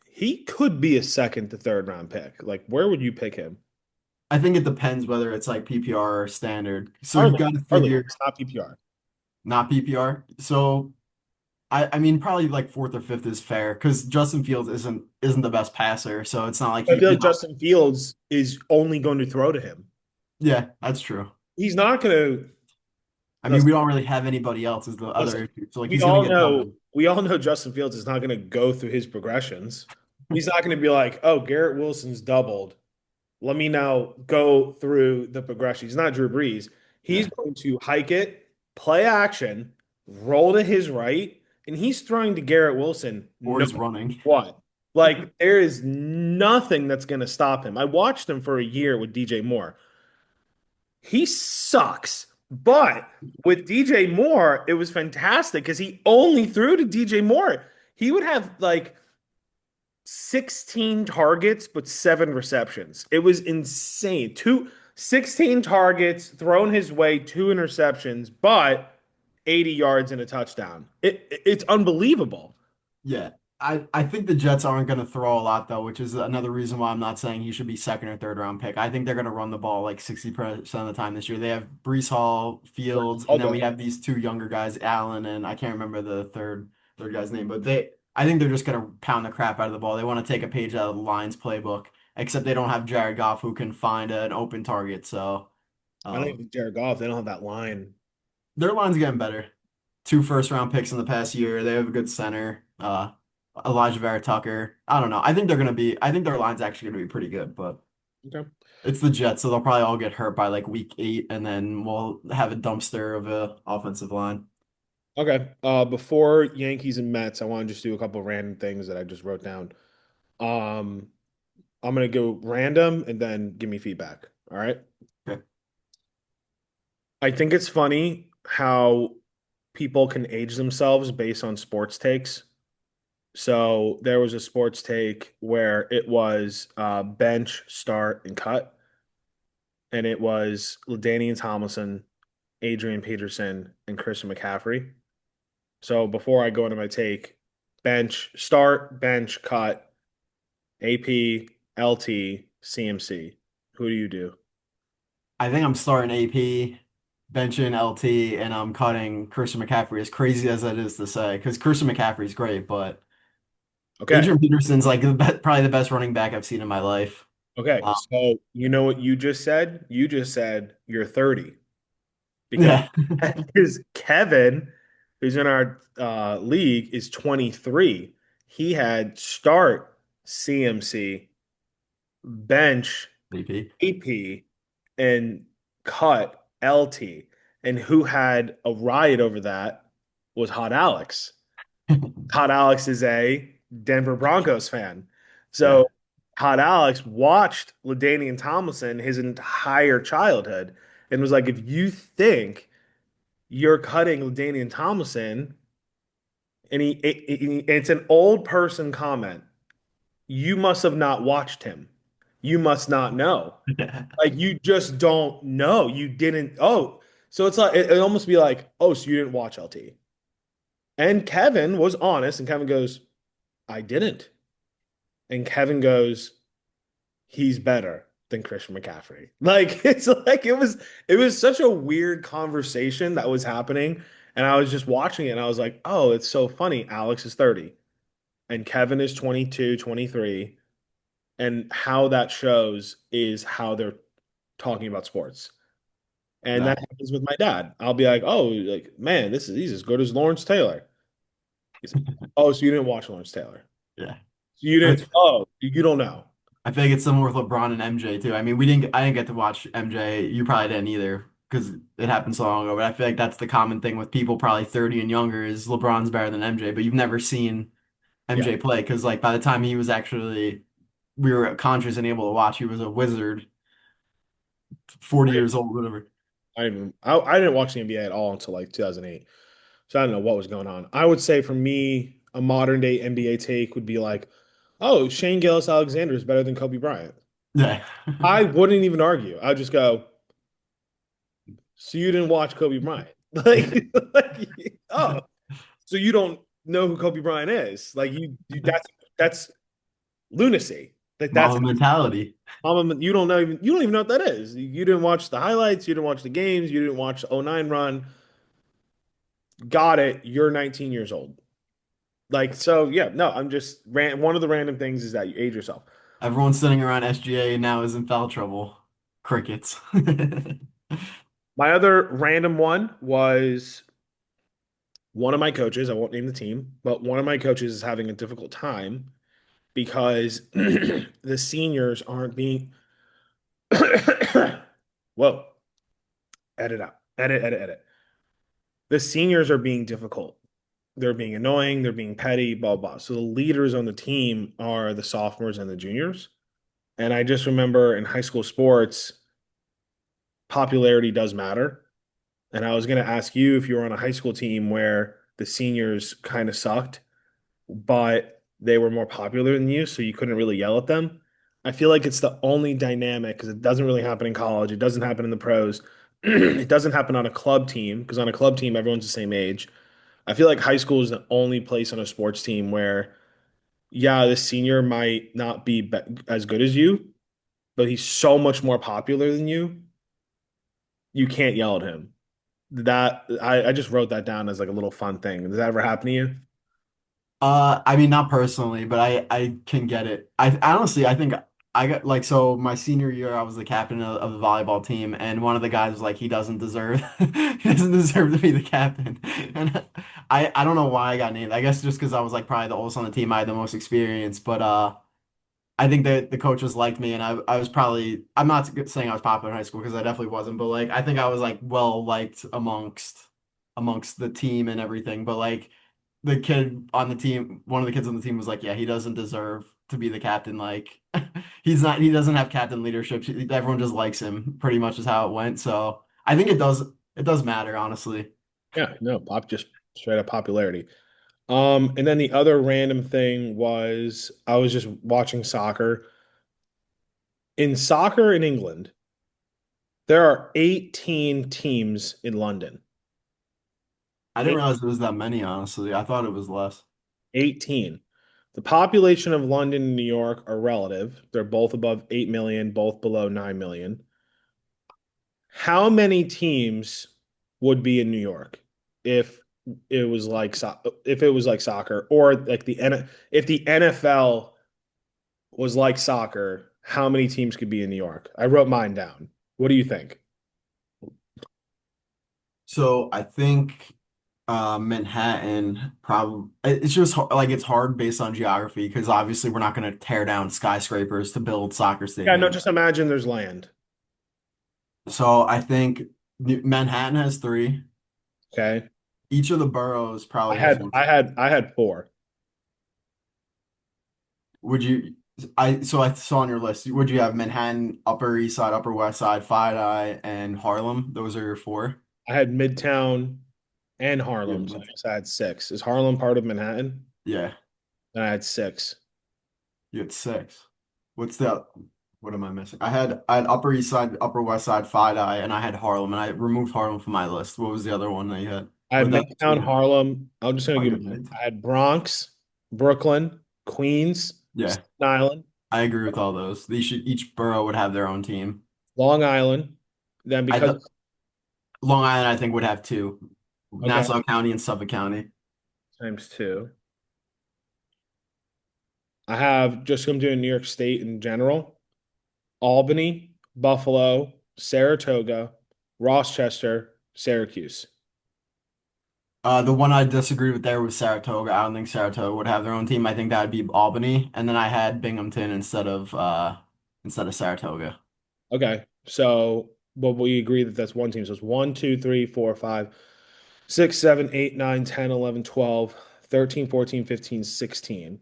he could be a second to third round pick. Like, where would you pick him? I think it depends whether it's like PPR or standard. So you've Hardly, got to hardly. figure It's not PPR. not PPR. So I mean probably like fourth or fifth is fair because Justin Fields isn't the best passer. So it's not like I feel you like know, Justin Fields is only going to throw to him. yeah, that's true. He's not going to I mean, listen. we don't really have anybody else is the other Listen, issue. So like he's gonna get doubled. we all know Justin Fields is not going to go through his progressions. He's not going to be like, "Oh, Garrett Wilson's doubled. Let me now go through the progression." He's not Drew Brees. He's Yeah. going to hike it, play action, roll to his right, and he's throwing to Garrett Wilson Or no he's running. what. Like there is nothing that's going to stop him. I watched him for a year with DJ Moore. He sucks. But with DJ Moore, it was fantastic because he only threw to DJ Moore. He would have like 16 targets, but seven receptions. It was insane. 16 targets thrown his way, two interceptions, but 80 yards and a touchdown. It's unbelievable. Yeah. I think the Jets aren't going to throw a lot though, which is another reason why I'm not saying he should be second or third round pick. I think they're going to run the ball like 60% of the time this year. They have Brees Hall, Fields, and All then we day. have these two younger guys, Allen, and I can't remember the third guy's name, but I think they're just going to pound the crap out of the ball. They want to take a page out of the Lions playbook, except they don't have Jared Goff who can find an open target. So, I don't um, think Jared Goff, they don't have that line. their line's getting better. Two first round picks in the past year. They have a good center. Elijah Vera Tucker. I don't know. I think their line's actually gonna be pretty good, but Okay. it's the Jets, so they'll probably all get hurt by like week 8, and then we'll have a dumpster of a offensive line. Okay. Before Yankees and Mets, I want to just do a couple of random things that I just wrote down. Um, I'm gonna go random and then give me feedback. All right. Okay. I think it's funny how people can age themselves based on sports takes. So there was a sports take where it was bench, start, and cut, and it was LaDainian Tomlinson, Adrian Peterson, and Christian McCaffrey. So before I go into my take, bench, start, bench, cut, AP, LT, CMC. Who do you do? I think I'm starting AP, benching LT, and I'm cutting Christian McCaffrey, as crazy as that is to say, because Christian McCaffrey's great, but Okay. Adrian Peterson's like probably the best running back I've seen in my life. Okay. Um, So you know what you just said? You just said you're 30 because yeah. because Kevin, who's in our league, is 23. He had start CMC, bench AP. AP, and cut LT. And who had a riot over that was Hot Alex. Hot Alex is a Denver Broncos fan. Yeah. So Hot Alex watched LaDainian Tomlinson his entire childhood and was like, if you think you're cutting LaDainian Tomlinson, and it's an old person comment, you must have not watched him. You must not know. Like you just don't know. You didn't. Oh, so it's like it almost be like, oh, so you didn't watch LT. And Kevin was honest, and Kevin goes, I didn't. And Kevin goes, he's better than Christian McCaffrey. Like it's like it was such a weird conversation that was happening. And I was just watching it and I was like, oh, it's so funny. Alex is 30 and Kevin is 22, 23. And how that shows is how they're talking about sports. And that Yeah. happens with my dad. I'll be like, oh, like, man, he's as good as Lawrence Taylor. He's like, oh, so you didn't watch Lawrence Taylor. Yeah. So you It's didn't, oh, you don't know. I feel like it's similar with LeBron and MJ too. I mean, I didn't get to watch MJ. You probably didn't either because it happened so long ago. But I feel like that's the common thing with people probably 30 and younger is LeBron's better than MJ, but you've never seen Yeah. MJ play because like by the time he was actually we were conscious and able to watch, he was a wizard, 40 years old, whatever. I didn't watch the NBA at all until like 2008. So I don't know what was going on. I would say for me, a modern day NBA take would be like, oh, Shane Gilgeous-Alexander is better than Kobe Bryant. Yeah. I wouldn't even argue. I'd just go, so you didn't watch Kobe Bryant. Like, oh, so you don't know who Kobe Bryant is. Like that's lunacy. Like that's Mama mentality. you don't even know what that is. You didn't watch the highlights, you didn't watch the games, you didn't watch the '09 run. Got it. You're 19 years old. Like, so yeah, no, I'm just one of the random things is that you age yourself. Everyone sitting around SGA now is in foul trouble. Crickets. My other random one was one of my coaches, I won't name the team, but one of my coaches is having a difficult time because the seniors aren't being whoa, edit out. Edit. The seniors are being difficult. They're being annoying, they're being petty, blah blah. So the leaders on the team are the sophomores and the juniors. And I just remember in high school sports, popularity does matter. And I was going to ask you if you were on a high school team where the seniors kind of sucked, but they were more popular than you, so you couldn't really yell at them. I feel like it's the only dynamic because it doesn't really happen in college. It doesn't happen in the pros. It doesn't happen on a club team because on a club team, everyone's the same age. I feel like high school is the only place on a sports team where, yeah, the senior might not be as good as you, but he's so much more popular than you. You can't yell at him. I just wrote that down as like a little fun thing. Does that ever happen to you? I mean, not personally, but I can get it. I honestly, I think I got like so my senior year, I was the captain of the volleyball team, and one of the guys was like, he doesn't deserve, he doesn't deserve to be the captain, and I don't know why I got named. I guess just because I was like probably the oldest on the team, I had the most experience, but I think that the coaches liked me, and I was probably I'm not saying I was popular in high school because I definitely wasn't, but like I think I was like well liked amongst the team and everything, but like the kid on the team, one of the kids on the team was like, yeah, he doesn't deserve to be the captain. Like, he doesn't have captain leadership. Everyone just likes him, pretty much is how it went. So I think it does matter, honestly. Yeah, no, pop just straight up popularity. And then the other random thing was I was just watching soccer. In soccer in England, there are 18 teams in London. I didn't realize there was that many, honestly. I thought it was less. 18. The population of London and New York are relative. They're both above 8 million, both below 9 million. How many teams would be in New York if if it was like soccer or like if the NFL was like soccer, how many teams could be in New York? I wrote mine down. What do you think? So I think Manhattan probably it's just like it's hard based on geography because obviously we're not going to tear down skyscrapers to build soccer Yeah, no, stadiums. just imagine there's land. So I think Manhattan has three. Okay. Each of the boroughs probably has one. I had four. Would you? I saw on your list. Would you have Manhattan, Upper East Side, Upper West Side, Five Eye, and Harlem? Those are your four. I had Midtown and Yeah, Harlem, so I guess I had six. Is Harlem part of Manhattan? yeah, Then I had six. you had six. What's the? What am I missing? I had Upper East Side, Upper West Side, Five Eye, and I had Harlem, and I removed Harlem from my list. What was the other one that you had? I had But that Midtown, Harlem. I'm just gonna oh, give you you had mine. Midtown. I had Bronx, Brooklyn, Queens, Yeah, Staten Island, I agree with all those. They should each borough would have their own team. Long Island. Then I because th Long Island, I think would have two, okay, Nassau County and Suffolk County. times two. I have just I'm doing New York State in general. Albany, Buffalo, Saratoga, Rochester, Syracuse. The one I disagreed with there was Saratoga. I don't think Saratoga would have their own team. I think that would be Albany, and then I had Binghamton instead of Saratoga. Okay. So, but we agree that that's one team. So it's 1, 2, 3, 4, 5, 6, 7, 8, 9, 10, 11, 12, 13, 14, 15, 16.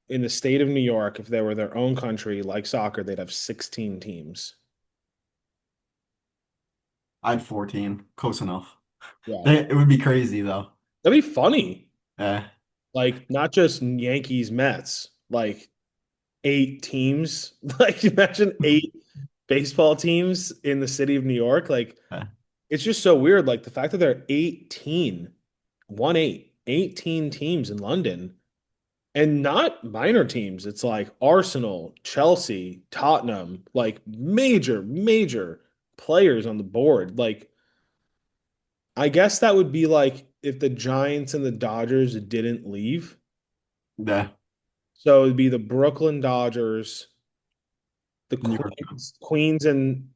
In the state of New York, if they were their own country, like soccer, they'd have 16 teams. I had 14, close enough. Yeah. It would be crazy though. That'd be funny. Yeah, Like, not just Yankees, Mets, like 8 teams. Like, imagine 8 baseball teams in the city of New York. Like, yeah, it's just so weird. Like, the fact that there are 18 teams in London and not minor teams. It's like Arsenal, Chelsea, Tottenham, like major players on the board. Like, I guess that would be like if the Giants and the Dodgers didn't leave. yeah. So it'd be the Brooklyn Dodgers, the New York. Queens and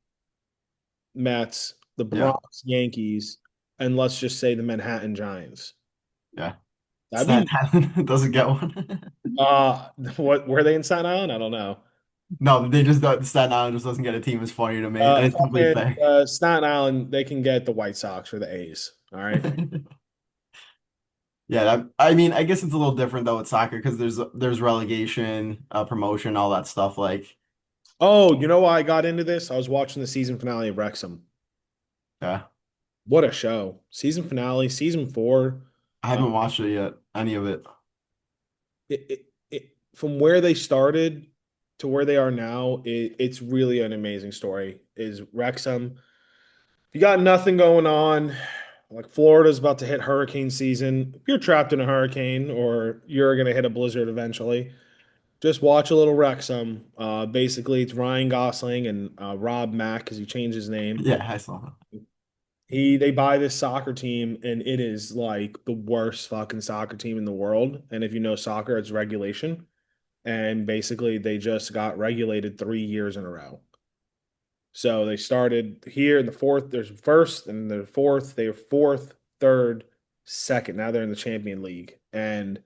Mets, the Yeah, Bronx Yankees, and let's just say the Manhattan Giants. yeah. That'd Staten be Island doesn't get one. what were they in Staten Island? I don't know. No, they just don't, Staten Island just doesn't get a team is funny to me, and it's completely Fucking fair. Staten Island, they can get the White Sox or the A's. All right. Yeah, I mean, I guess it's a little different though with soccer because there's relegation, promotion, all that stuff. Like, Oh, you know why I got into this? I was watching the season finale of Wrexham. yeah, What a show. Season finale, season four. I Uh, haven't watched it yet, any of it. from where they started to where they are now, it's really an amazing story. Is Wrexham. You got nothing going on. Like Florida's about to hit hurricane season. If you're trapped in a hurricane or you're going to hit a blizzard eventually, just watch a little Wrexham. Basically, it's Ryan Gosling and Rob Mack because he changed his name. Yeah, I saw that. They buy this soccer team and it is like the worst fucking soccer team in the world. And if you know soccer, it's regulation. And basically, they just got regulated 3 years in a row. So they started here in the fourth. There's first and the fourth. They were fourth, third, second. Now they're in the Champion League, and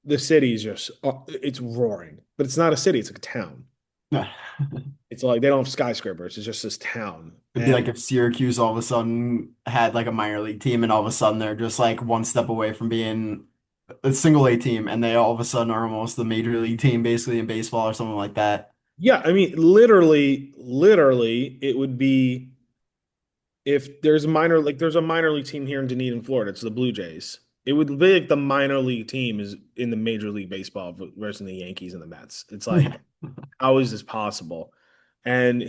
the city's just it's roaring. But it's not a city; it's like a town. Yeah. It's like they don't have skyscrapers. It's just this town. It'd be like if Syracuse all of a sudden had like a minor league team, and all of a sudden they're just like one step away from being a single A team, and they all of a sudden are almost the major league team, basically in baseball or something like that. Yeah, I mean, literally, it would be if there's a minor league team here in Dunedin, Florida. It's the Blue Jays. It would be like the minor league team is in the Major League Baseball versus the Yankees and the Mets. It's like, Yeah, how is this possible? And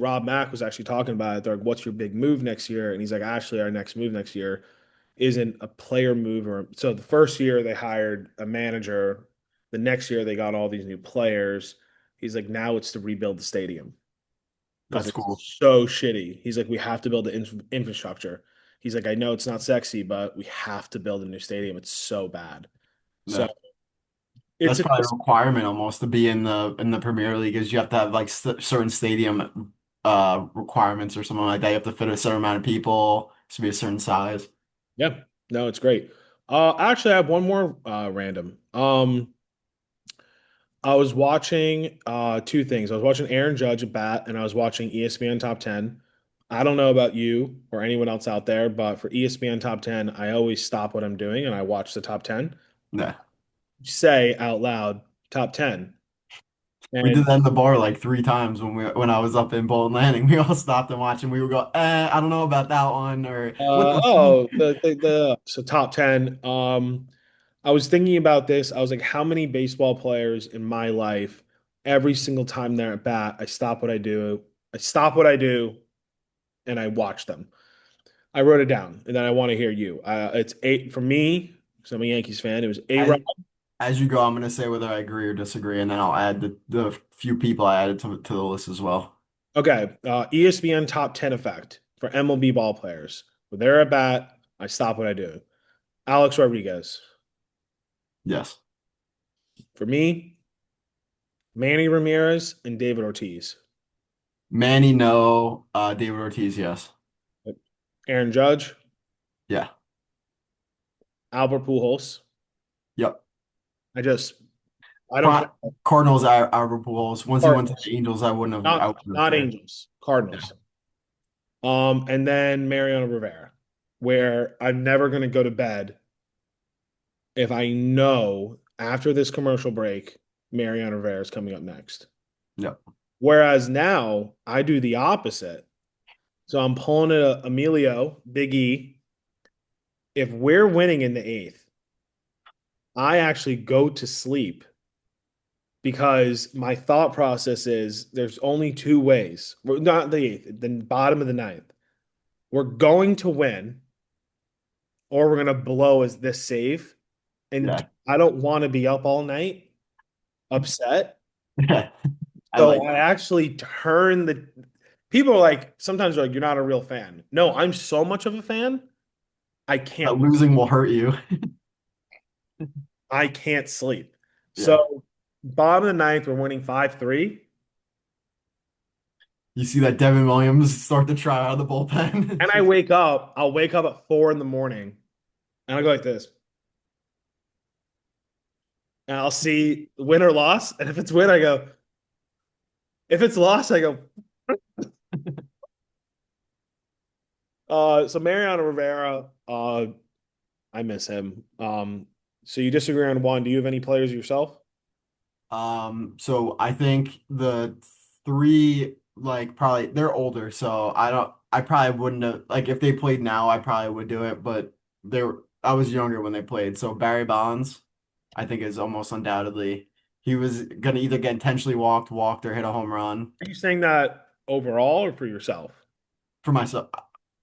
Rob Mack was actually talking about it. They're like, what's your big move next year? And he's like, actually, our next move next year isn't a player move. So the first year they hired a manager. The next year they got all these new players. He's like, now it's to rebuild the stadium because that's it's cool. so shitty. He's like, we have to build the infrastructure. He's like, I know it's not sexy, but we have to build a new stadium. It's so bad. So Yeah. it's That's a probably a requirement almost to be in the Premier League is you have to have like certain stadium requirements or something like that. You have to fit a certain amount of people to be a certain size. yeah, no, it's great. Actually, I have one more random. I was watching two things. I was watching Aaron Judge at bat, and I was watching ESPN Top 10. I don't know about you or anyone else out there, but for ESPN Top 10, I always stop what I'm doing and I watch the top 10. Yeah. Say out loud, top 10. We did And that in the bar like 3 times when I was up in Bolton Landing. We all stopped and watched and we would go, I don't know about that one or what the oh, so top 10. I was thinking about this. I was like, how many baseball players in my life, every single time they're at bat, I stop what I do, and I watch them. I wrote it down, and then I want to hear you. It's eight for me, because I'm a Yankees fan. It was A-Rod. as, as you go, I'm gonna say whether I agree or disagree, and then I'll add the few people I added to the list as well. Okay, ESPN top 10 effect for MLB ball players. When they're at bat, I stop what I do. Alex Rodriguez. Yes. For me, Manny Ramirez and David Ortiz. Manny, no. David Ortiz, yes. Aaron Judge, Yeah. Albert Pujols. Yep. I just I don't Pri- care. Cardinals are Albert Pujols. Once he went to Cardinals, the Angels, I not wouldn't have not cared. Angels, Yeah. Cardinals. And then Mariano Rivera, where I'm never gonna go to bed if I know after this commercial break, Mariano Rivera is coming up next. Yep. Whereas now I do the opposite. So I'm pulling a Emilio, Big E. If we're winning in the eighth, I actually go to sleep because my thought process is there's only two ways. We're not the eighth, the bottom of the ninth. We're going to win, or we're gonna blow as this save. And Yeah. I don't want to be up all night upset. Yeah. I So like I that. actually turn the people are like sometimes they're like, you're not a real fan. No, I'm so much of a fan, I That can't losing will hurt you. I can't sleep. Yeah. So bottom of the ninth, we're winning 5-3. You see that Devin Williams start to try out of the bullpen. And It's just I'll wake up at 4 in the morning and I'll go like this. And I'll see win or loss. And if it's win, I go, if it's loss, I go, so Mariano Rivera, I miss him. So you disagree on one. Do you have any players yourself? So I think the three, like, probably they're older, so I probably wouldn't have, like, if they played now, I probably would do it, but I was younger when they played. So Barry Bonds, I think is almost undoubtedly he was gonna either get intentionally walked, or hit a home run. Are you saying that overall or for yourself? For myself,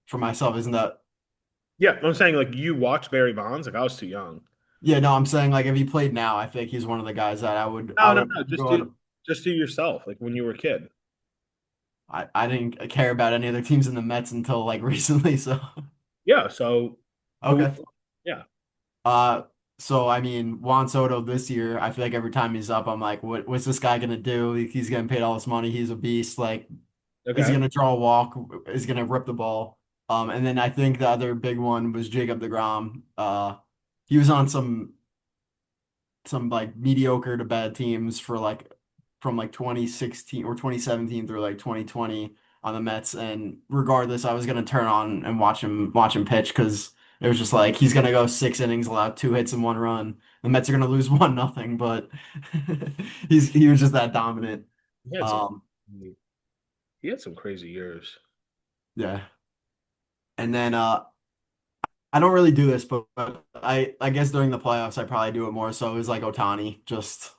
for myself, isn't that? Yeah, I'm saying like you watched Barry Bonds. Like I was too young. Yeah, no, I'm saying like if he played now, I think he's one of the guys that I No, no, would no. go out. Just do yourself. Like when you were a kid. I didn't care about any other teams in the Mets until like recently, so Yeah. So who? okay. Yeah. Uh, so I mean, Juan Soto this year, I feel like every time he's up, I'm like, what's this guy gonna do? He's getting paid all this money. He's a beast. Like, is he Okay. gonna draw a walk? Is he gonna rip the ball? And then I think the other big one was Jacob deGrom. He was on some like mediocre to bad teams for like from like 2016 or 2017 through like 2020 on the Mets. And regardless, I was gonna turn on and watch him pitch because it was just like he's gonna go 6 innings, allow 2 hits and 1 run. The Mets are gonna lose 1-0, but he was just that dominant. He had some. Um, He had some crazy years. yeah. And then I don't really do this, but I guess during the playoffs I probably do it more. So it was like Otani, just.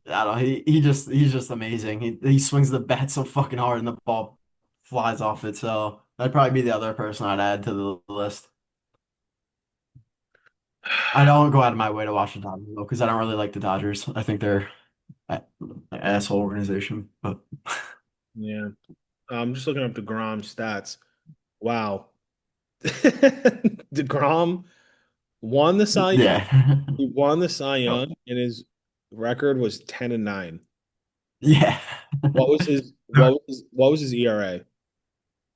I don't know. He's just amazing. He swings the bat so fucking hard and the ball flies off it. So that'd probably be the other person I'd add to the list. I don't go out of my way to watch the Dodgers though, because I don't really like the Dodgers. I think they're an asshole organization. But Yeah. I'm just looking up DeGrom stats. Wow. DeGrom won the Cy Young. yeah, He won the Cy oh, Young, and his record was 10-9. yeah. What was his ERA?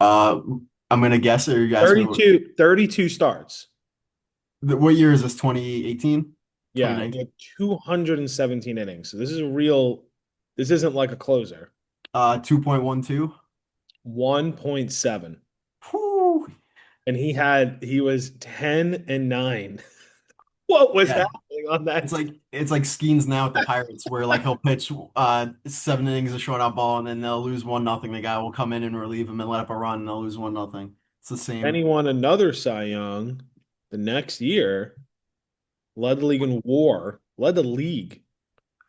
Uh, I'm gonna guess, or you ask me 32 starts. what year is this? 2018, Yeah, and he 2019. had 217 innings. So this is a real, this isn't like a closer. 2.12. 1.7. Whew. And he was 10-9. What was Yeah. happening on that team? It's like Skeens now with the Pirates, where like he'll pitch 7 innings of shutout ball, and then they'll lose 1-0. The guy will come in and relieve him and let up a run, and they'll lose 1-0. It's the And same. he won another Cy Young the next year, led the league in WAR, led the league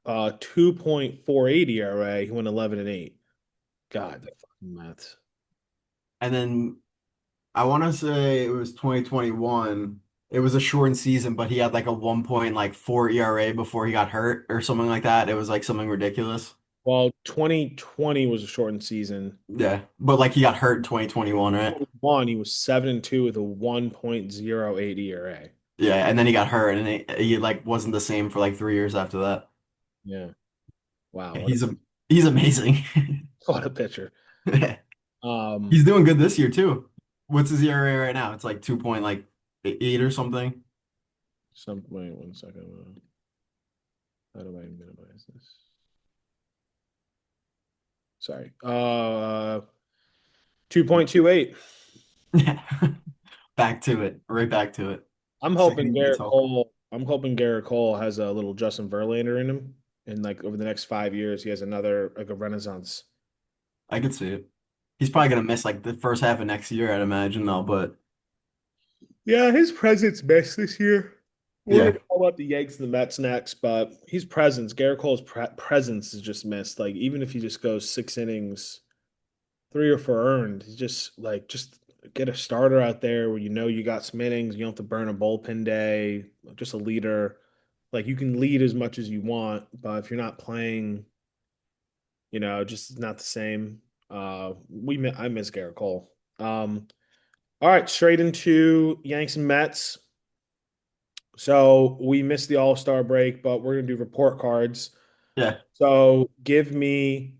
2.48 ERA. He went 11-8. God, the fucking Mets. And then I want to say it was 2021. It was a shortened season, but he had like a 1.4 ERA before he got hurt or something like that. It was like something ridiculous. Well, 2020 was a shortened season. Yeah, but like he got hurt in 2021, right? He was 7-2 with a 1.08 ERA. Yeah, and then he got hurt, and he like wasn't the same for like 3 years after that. Yeah. Wow, Yeah, he's amazing. what a pitcher. Um, He's doing good this year too. What's his ERA right now? It's like 2 point like 8 or something. Some wait 1 second. How do I minimize this? Sorry. 2.28. Back to it, right back to it. I'm Second hoping he gets Garrett home. Cole. I'm hoping Garrett Cole has a little Justin Verlander in him, and like over the next 5 years, he has another like a renaissance. I could see it. He's probably gonna miss like the first half of next year, I'd imagine though. But Yeah, his presence missed this year. We're yeah, gonna talk about the Yanks and the Mets next, but his presence, Garrett Cole's presence is just missed. Like even if he just goes 6 innings, 3 or 4 earned, he's just get a starter out there where you know you got some innings, you don't have to burn a bullpen day, just a leader. Like you can lead as much as you want, but if you're not playing, just not the same. I miss Garrett Cole. All right, straight into Yanks and Mets. So we missed the All-Star break, but we're gonna do report cards. yeah, So give me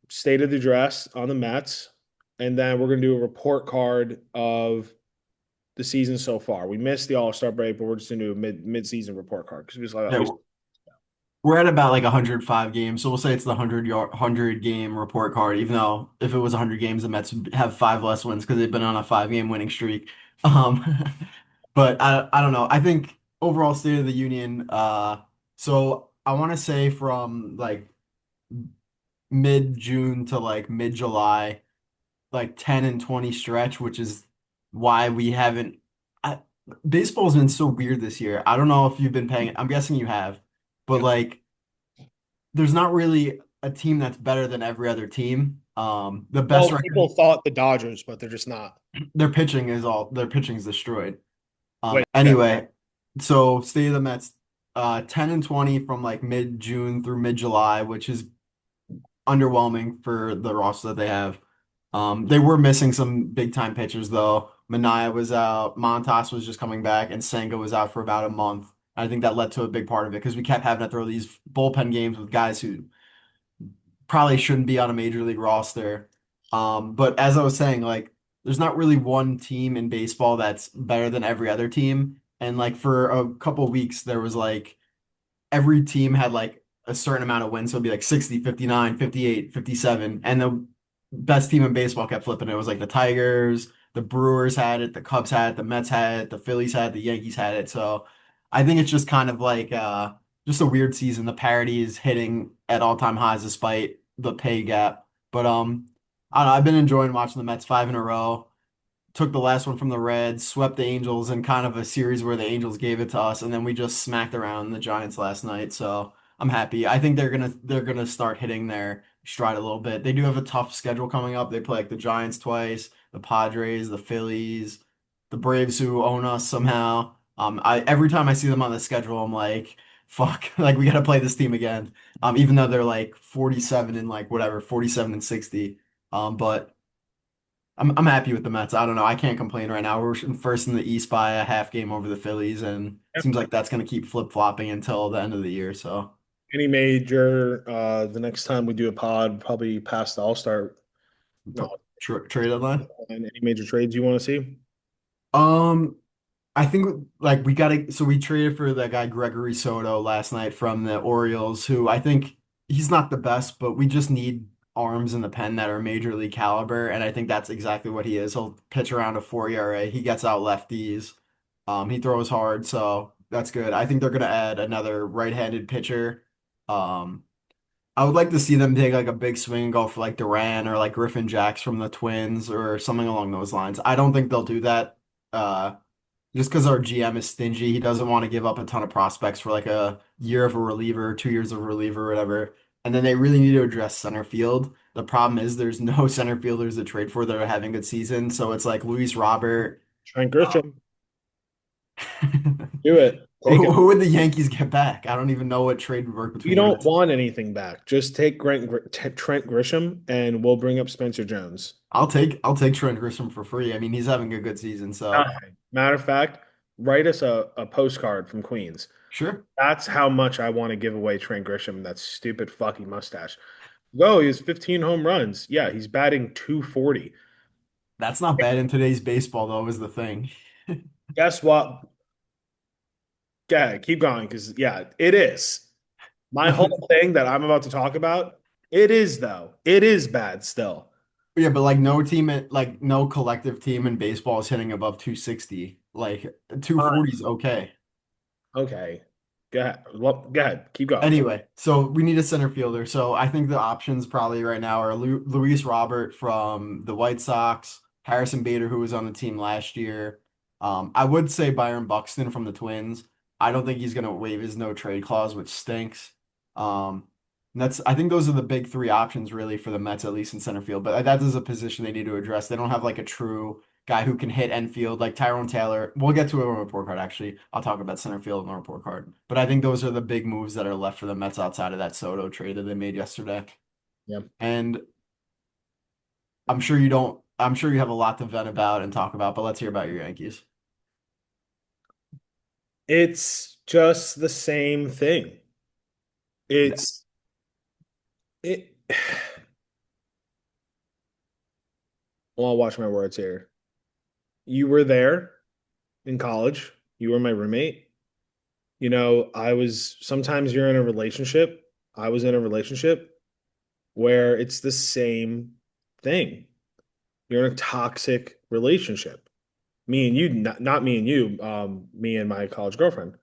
state of the dress on the Mets, and then we're gonna do a report card of the season so far. We missed the All-Star break, but we're just gonna do a mid-season report card because we just like yeah. always. We're at about like 105 games, so we'll say it's the 100 game report card. Even though if it was 100 games, the Mets would have five less wins because they've been on a 5 game winning streak. Um, but I don't know. I think overall State of the Union. So I want to say from like mid June to like mid July, like 10 and 20 stretch, which is why we haven't. I, Baseball's been so weird this year. I don't know if you've been paying. I'm guessing you have, but Yeah. like there's not really a team that's better than every other team. The best Well, record, people thought the Dodgers, but they're just not. their pitching is destroyed. Wait, yeah. Anyway, so state of the Mets, 10 and 20 from like mid June through mid July, which is underwhelming for the roster that they have. They were missing some big time pitchers though. Mania was out, Montas was just coming back, and Senga was out for about a month. I think that led to a big part of it because we kept having to throw these bullpen games with guys who probably shouldn't be on a major league roster. But as I was saying, like there's not really one team in baseball that's better than every other team. And like for a couple weeks, there was like every team had like a certain amount of wins. So it'd be like 60, 59, 58, 57. And the best team in baseball kept flipping. It was like the Tigers, the Brewers had it, the Cubs had it, the Mets had it, the Phillies had it, the Yankees had it. So I think it's just kind of like just a weird season. The parity is hitting at all-time highs despite the pay gap. But I don't know, I've been enjoying watching the Mets five in a row. Took the last one from the Reds, swept the Angels in kind of a series where the Angels gave it to us, and then we just smacked around the Giants last night. So I'm happy. I think they're gonna start hitting their stride a little bit. They do have a tough schedule coming up. They play like the Giants twice, the Padres, the Phillies, the Braves who own us somehow. I every time I see them on the schedule, I'm like, fuck, like we gotta play this team again. Even though they're like 47 and like whatever, 47 and 60. But I'm happy with the Mets. I don't know. I can't complain right now. We're first in the East by a half game over the Phillies, and it seems like that's going to keep flip-flopping until the end of the year. So, Any major, the next time we do a pod, probably past the All-Star. No, trade deadline. any major trades you want to see? Um, I think like we got to. So we traded for that guy Gregory Soto last night from the Orioles, who I think he's not the best, but we just need arms in the pen that are major league caliber, and I think that's exactly what he is. He'll pitch around a 4 ERA. He gets out lefties. He throws hard, so that's good. I think they're gonna add another right-handed pitcher. Um, I would like to see them take like a big swing and go for like Duran or like Griffin Jacks from the Twins or something along those lines. I don't think they'll do that. Just because our GM is stingy, he doesn't want to give up a ton of prospects for like a year of a reliever, 2 years of a reliever, or whatever. And then they really need to address center field. The problem is there's no center fielders to trade for that are having good season. So it's like Luis Robert. Trent Uh, Grisham, do it. Take who him. would the Yankees get back? I don't even know what trade would work We between you. don't want anything back. Just take Trent Grisham, and we'll bring up Spencer Jones. I'll take Trent Grisham for free. I mean, he's having a good season, so Matter of fact, write us a postcard from Queens. sure. That's how much I want to give away Trent Grisham, that stupid fucking mustache. Go, he has 15 home runs. Yeah, he's batting 240. That's not bad in today's baseball, though, is the thing. Guess what? Go ahead, keep going, because yeah, it is. My whole thing that I'm about to talk about, it is though. It is bad still. Yeah, but like no team, like no collective team in baseball is hitting above 260. Like Fine. 240 is okay. Okay. Go ahead. Well, go ahead. Keep going. Anyway, so we need a center fielder. So I think the options probably right now are Luis Robert from the White Sox, Harrison Bader, who was on the team last year. I would say Byron Buxton from the Twins. I don't think he's going to waive his no trade clause, which stinks. And I think those are the big three options really for the Mets, at least in center field. But that is a position they need to address. They don't have like a true guy who can hit and field like Tyrone Taylor. We'll get to it on the report card, actually. I'll talk about center field on the report card. But I think those are the big moves that are left for the Mets outside of that Soto trade that they made yesterday. Yeah. And I'm sure you have a lot to vent about and talk about, but let's hear about your Yankees. It's just the same thing. It's it well, I'll watch my words here. You were there in college. You were my roommate. I was sometimes you're in a relationship. I was in a relationship where it's the same thing. You're in a toxic relationship. Me and you, not me and you, me and my college girlfriend.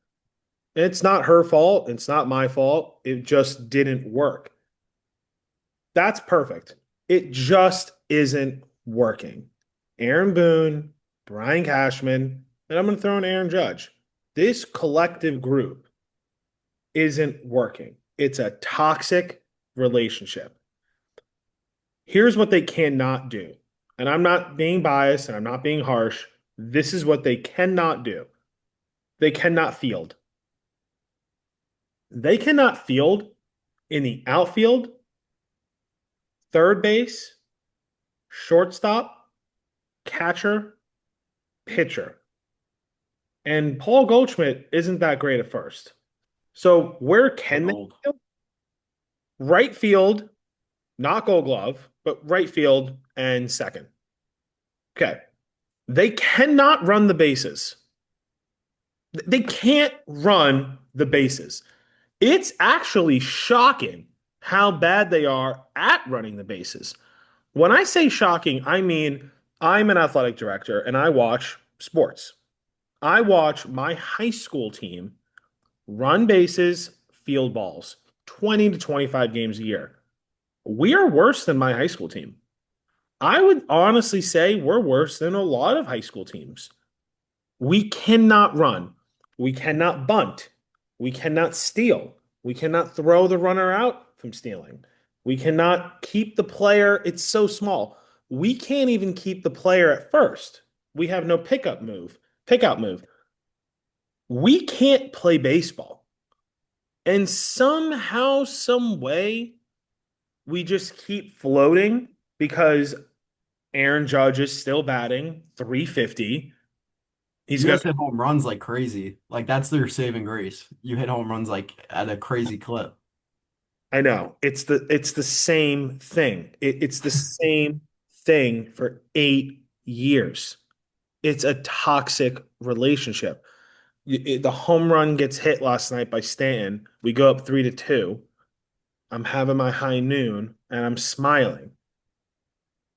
And it's not her fault. It's not my fault. It just didn't work. That's perfect. It just isn't working. Aaron Boone, Brian Cashman, and I'm going to throw in Aaron Judge. This collective group isn't working. It's a toxic relationship. Here's what they cannot do. And I'm not being biased and I'm not being harsh. This is what they cannot do. They cannot field. They cannot field in the outfield, third base, shortstop, catcher, pitcher. And Paul Goldschmidt isn't that great at first. So where They're can they old. field? Right field, not Gold Glove, but right field and second. Okay. They cannot run the bases. They can't run the bases. It's actually shocking how bad they are at running the bases. When I say shocking, I mean I'm an athletic director and I watch sports. I watch my high school team run bases, field balls, 20 to 25 games a year. We are worse than my high school team. I would honestly say we're worse than a lot of high school teams. We cannot run. We cannot bunt. We cannot steal. We cannot throw the runner out from stealing. We cannot keep the player. It's so small. We can't even keep the player at first. We have no pickout move. We can't play baseball. And somehow, some way, we just keep floating because Aaron Judge is still batting 350. He's You gonna guys hit home runs like crazy. Like that's their saving grace. You hit home runs like at a crazy clip. I know. It's the same thing. It's the same thing for 8 years. It's a toxic relationship. The home run gets hit last night by Stanton. We go up 3-2. I'm having my high noon and I'm smiling.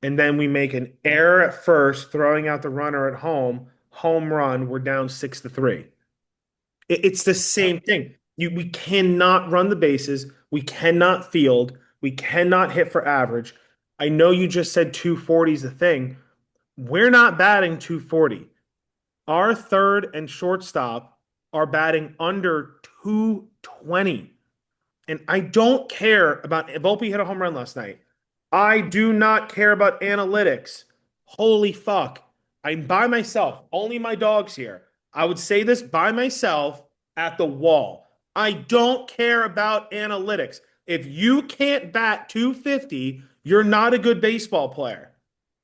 And then we make an error at first, throwing out the runner at home run. We're down 6-3. It's the same thing. We cannot run the bases. We cannot field. We cannot hit for average. I know you just said 240 is the thing. We're not batting 240. Our third and shortstop are batting under 220. And I don't care about Volpe hit a home run last night. I do not care about analytics. Holy fuck. I'm by myself. Only my dog's here. I would say this by myself at the wall. I don't care about analytics. If you can't bat 250, you're not a good baseball player.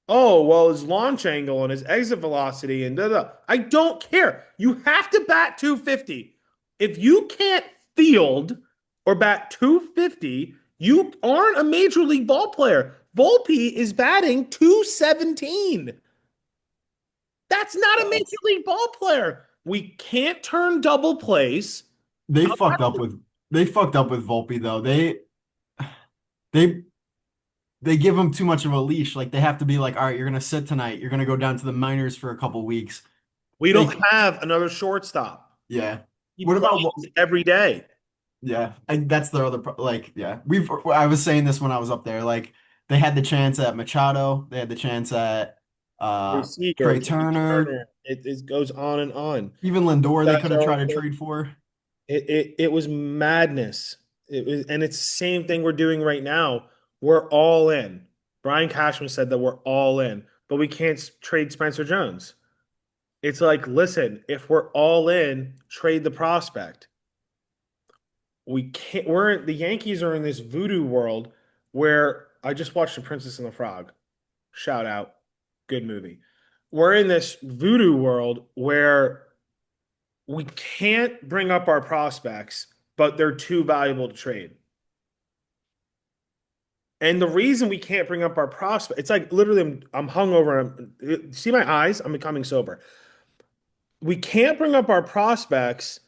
Oh, well, his launch angle and his exit velocity and da da. I don't care. You have to bat 250. If you can't field or bat 250, you aren't a major league ball player. Volpe is batting 217. That's not a major league ball player. We can't turn double plays. They How fucked up with they fucked up with Volpe though. They they give him too much of a leash. Like they have to be like, all right, you're gonna sit tonight. You're gonna go down to the minors for a couple weeks. We don't They have another shortstop. yeah. He What about plays every day. yeah? And that's the other like yeah. We've I was saying this when I was up there. Like they had the chance at Machado. They had the chance at Seager, Trey Timmy Turner. Turner. It goes on and on. Even Lindor, they Guys could have are tried to trade for. it was madness. It was, and it's the same thing we're doing right now. We're all in. Brian Cashman said that we're all in, but we can't trade Spencer Jones. It's like, listen, if we're all in, trade the prospect. We can't. The Yankees are in this voodoo world where I just watched The Princess and the Frog. Shout out, good movie. We're in this voodoo world where we can't bring up our prospects, but they're too valuable to trade. And the reason we can't bring up our prospect, it's like literally I'm hungover. See my eyes? I'm becoming sober. We can't bring up our prospects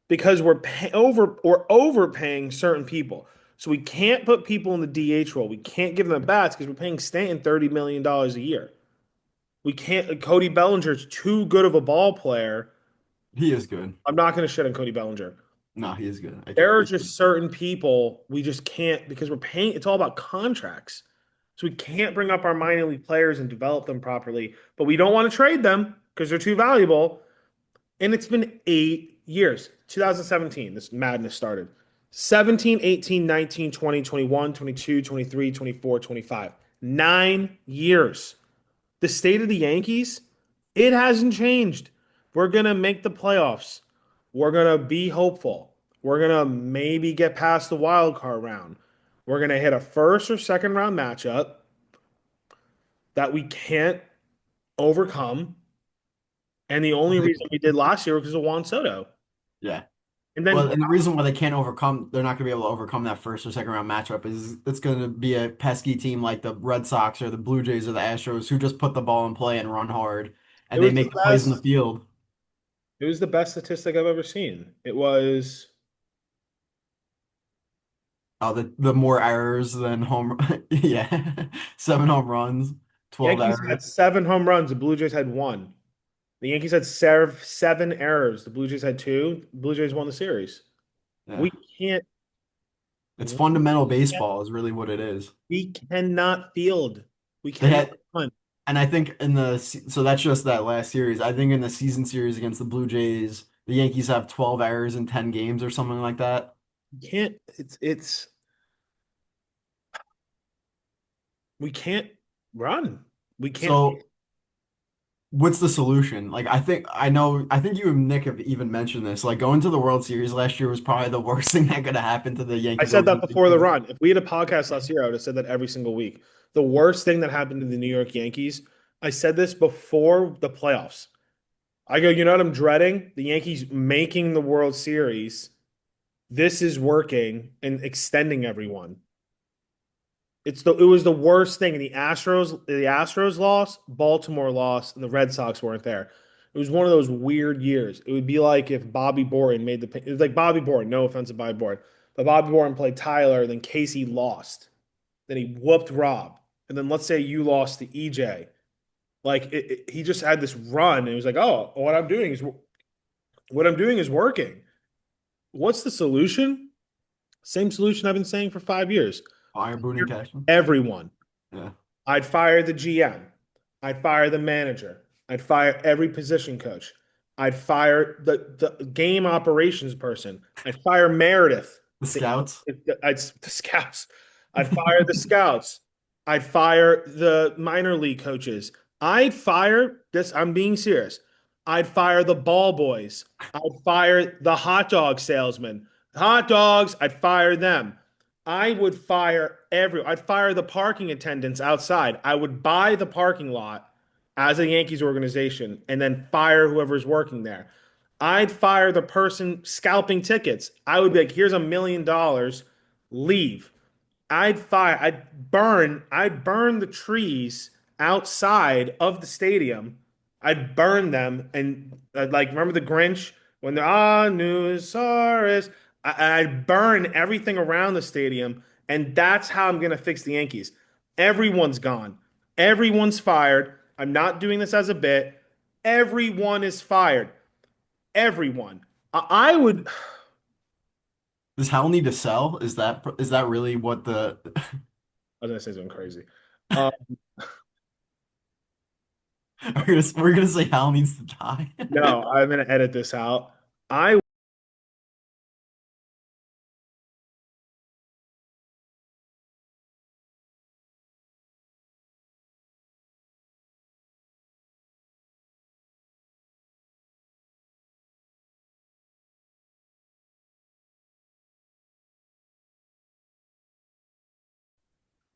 because we're overpaying certain people. So we can't put people in the DH role. We can't give them bats because we're paying Stanton $30 million a year. We can't. Cody Bellinger's too good of a ball player. He is good. I'm not going to shit on Cody Bellinger. No, he is good. I There can't. are just certain people we just can't because we're paying. It's all about contracts. So we can't bring up our minor league players and develop them properly, but we don't want to trade them because they're too valuable. And it's been 8 years. 2017, this madness started. 17, 18, 19, 20, 21, 22, 23, 24, 25. 9 years. The state of the Yankees, it hasn't changed. We're going to make the playoffs. We're going to be hopeful. We're going to maybe get past the wild card round. We're going to hit a first or second round matchup that we can't overcome. And the I only think reason we did last year was because of Juan Soto. yeah. And then Well, and the reason why they're not going to be able to overcome that first or second round matchup is it's going to be a pesky team like the Red Sox or the Blue Jays or the Astros who just put the ball in play and run hard it and they was the make the plays in the best. field. It was the best statistic I've ever seen. It was The more errors than home, yeah, 7 home runs, 12 Yankees errors. had 7 home runs. The Blue Jays had one. The Yankees had seven errors. The Blue Jays had two. The Blue Jays won the series. Yeah, We can't. it's We fundamental can't. baseball is really what it is. We cannot field. We They cannot had, run. and I think so that's just that last series. I think in the season series against the Blue Jays, the Yankees have 12 errors in 10 games or something like that. We can't. It's. We can't run. We can't. So what's the solution? Like I think you and Nick have even mentioned this. Like going to the World Series last year was probably the worst thing that could have happened to the I Yankees said that before the organization. run. If we had a podcast last year, I would have said that every single week. The worst thing that happened to the New York Yankees. I said this before the playoffs. I go, you know what I'm dreading? The Yankees making the World Series. This is working and extending everyone. It was the worst thing. And the Astros lost, Baltimore lost, and the Red Sox weren't there. It was one of those weird years. It would be like if Bobby Boren made the. It was like Bobby Boren. No offense to Bobby Boren, but Bobby Boren played Tyler. Then Casey lost. Then he whooped Rob. And then let's say you lost to EJ. Like he just had this run. And it was like, oh, what I'm doing is working. What's the solution? Same solution I've been saying for 5 years. Fire Boone and Cashman. Everyone. Yeah. I'd fire the GM. I'd fire the manager. I'd fire every position coach. I'd fire the game operations person. I'd fire Meredith. The Scouts. The scouts. I'd fire the scouts. I'd fire the minor league coaches. I'd fire this. I'm being serious. I'd fire the ball boys. I'd fire the hot dog salesman. Hot dogs, I'd fire them. I would fire I'd fire the parking attendants outside. I would buy the parking lot as a Yankees organization and then fire whoever's working there. I'd fire the person scalping tickets. I would be like, here's $1 million, leave. I'd burn the trees outside of the stadium I'd burn them and like remember the Grinch when the Anusaurus. I'd burn everything around the stadium, and that's how I'm gonna fix the Yankees. Everyone's gone. Everyone's fired. I'm not doing this as a bit. Everyone is fired. Everyone. I would. Does Hal need to sell? Is that really what the I was gonna say something crazy. Uh, we're gonna say Hal needs to die? no, I'm gonna edit this out. I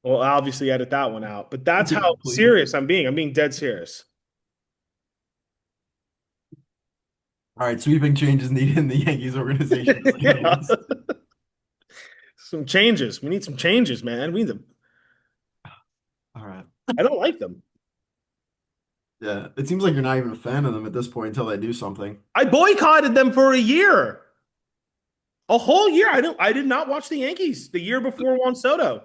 will obviously edit that one out, but that's Yeah, how please. serious I'm being. I'm being dead serious. All right, sweeping changes needed in the Yankees organization to say the Yeah. least. Some changes. We need some changes, man. We need them. All right. I don't like them. Yeah, it seems like you're not even a fan of them at this point until they do something. I boycotted them for a year. A whole year. I did not watch the Yankees the year before Juan Soto.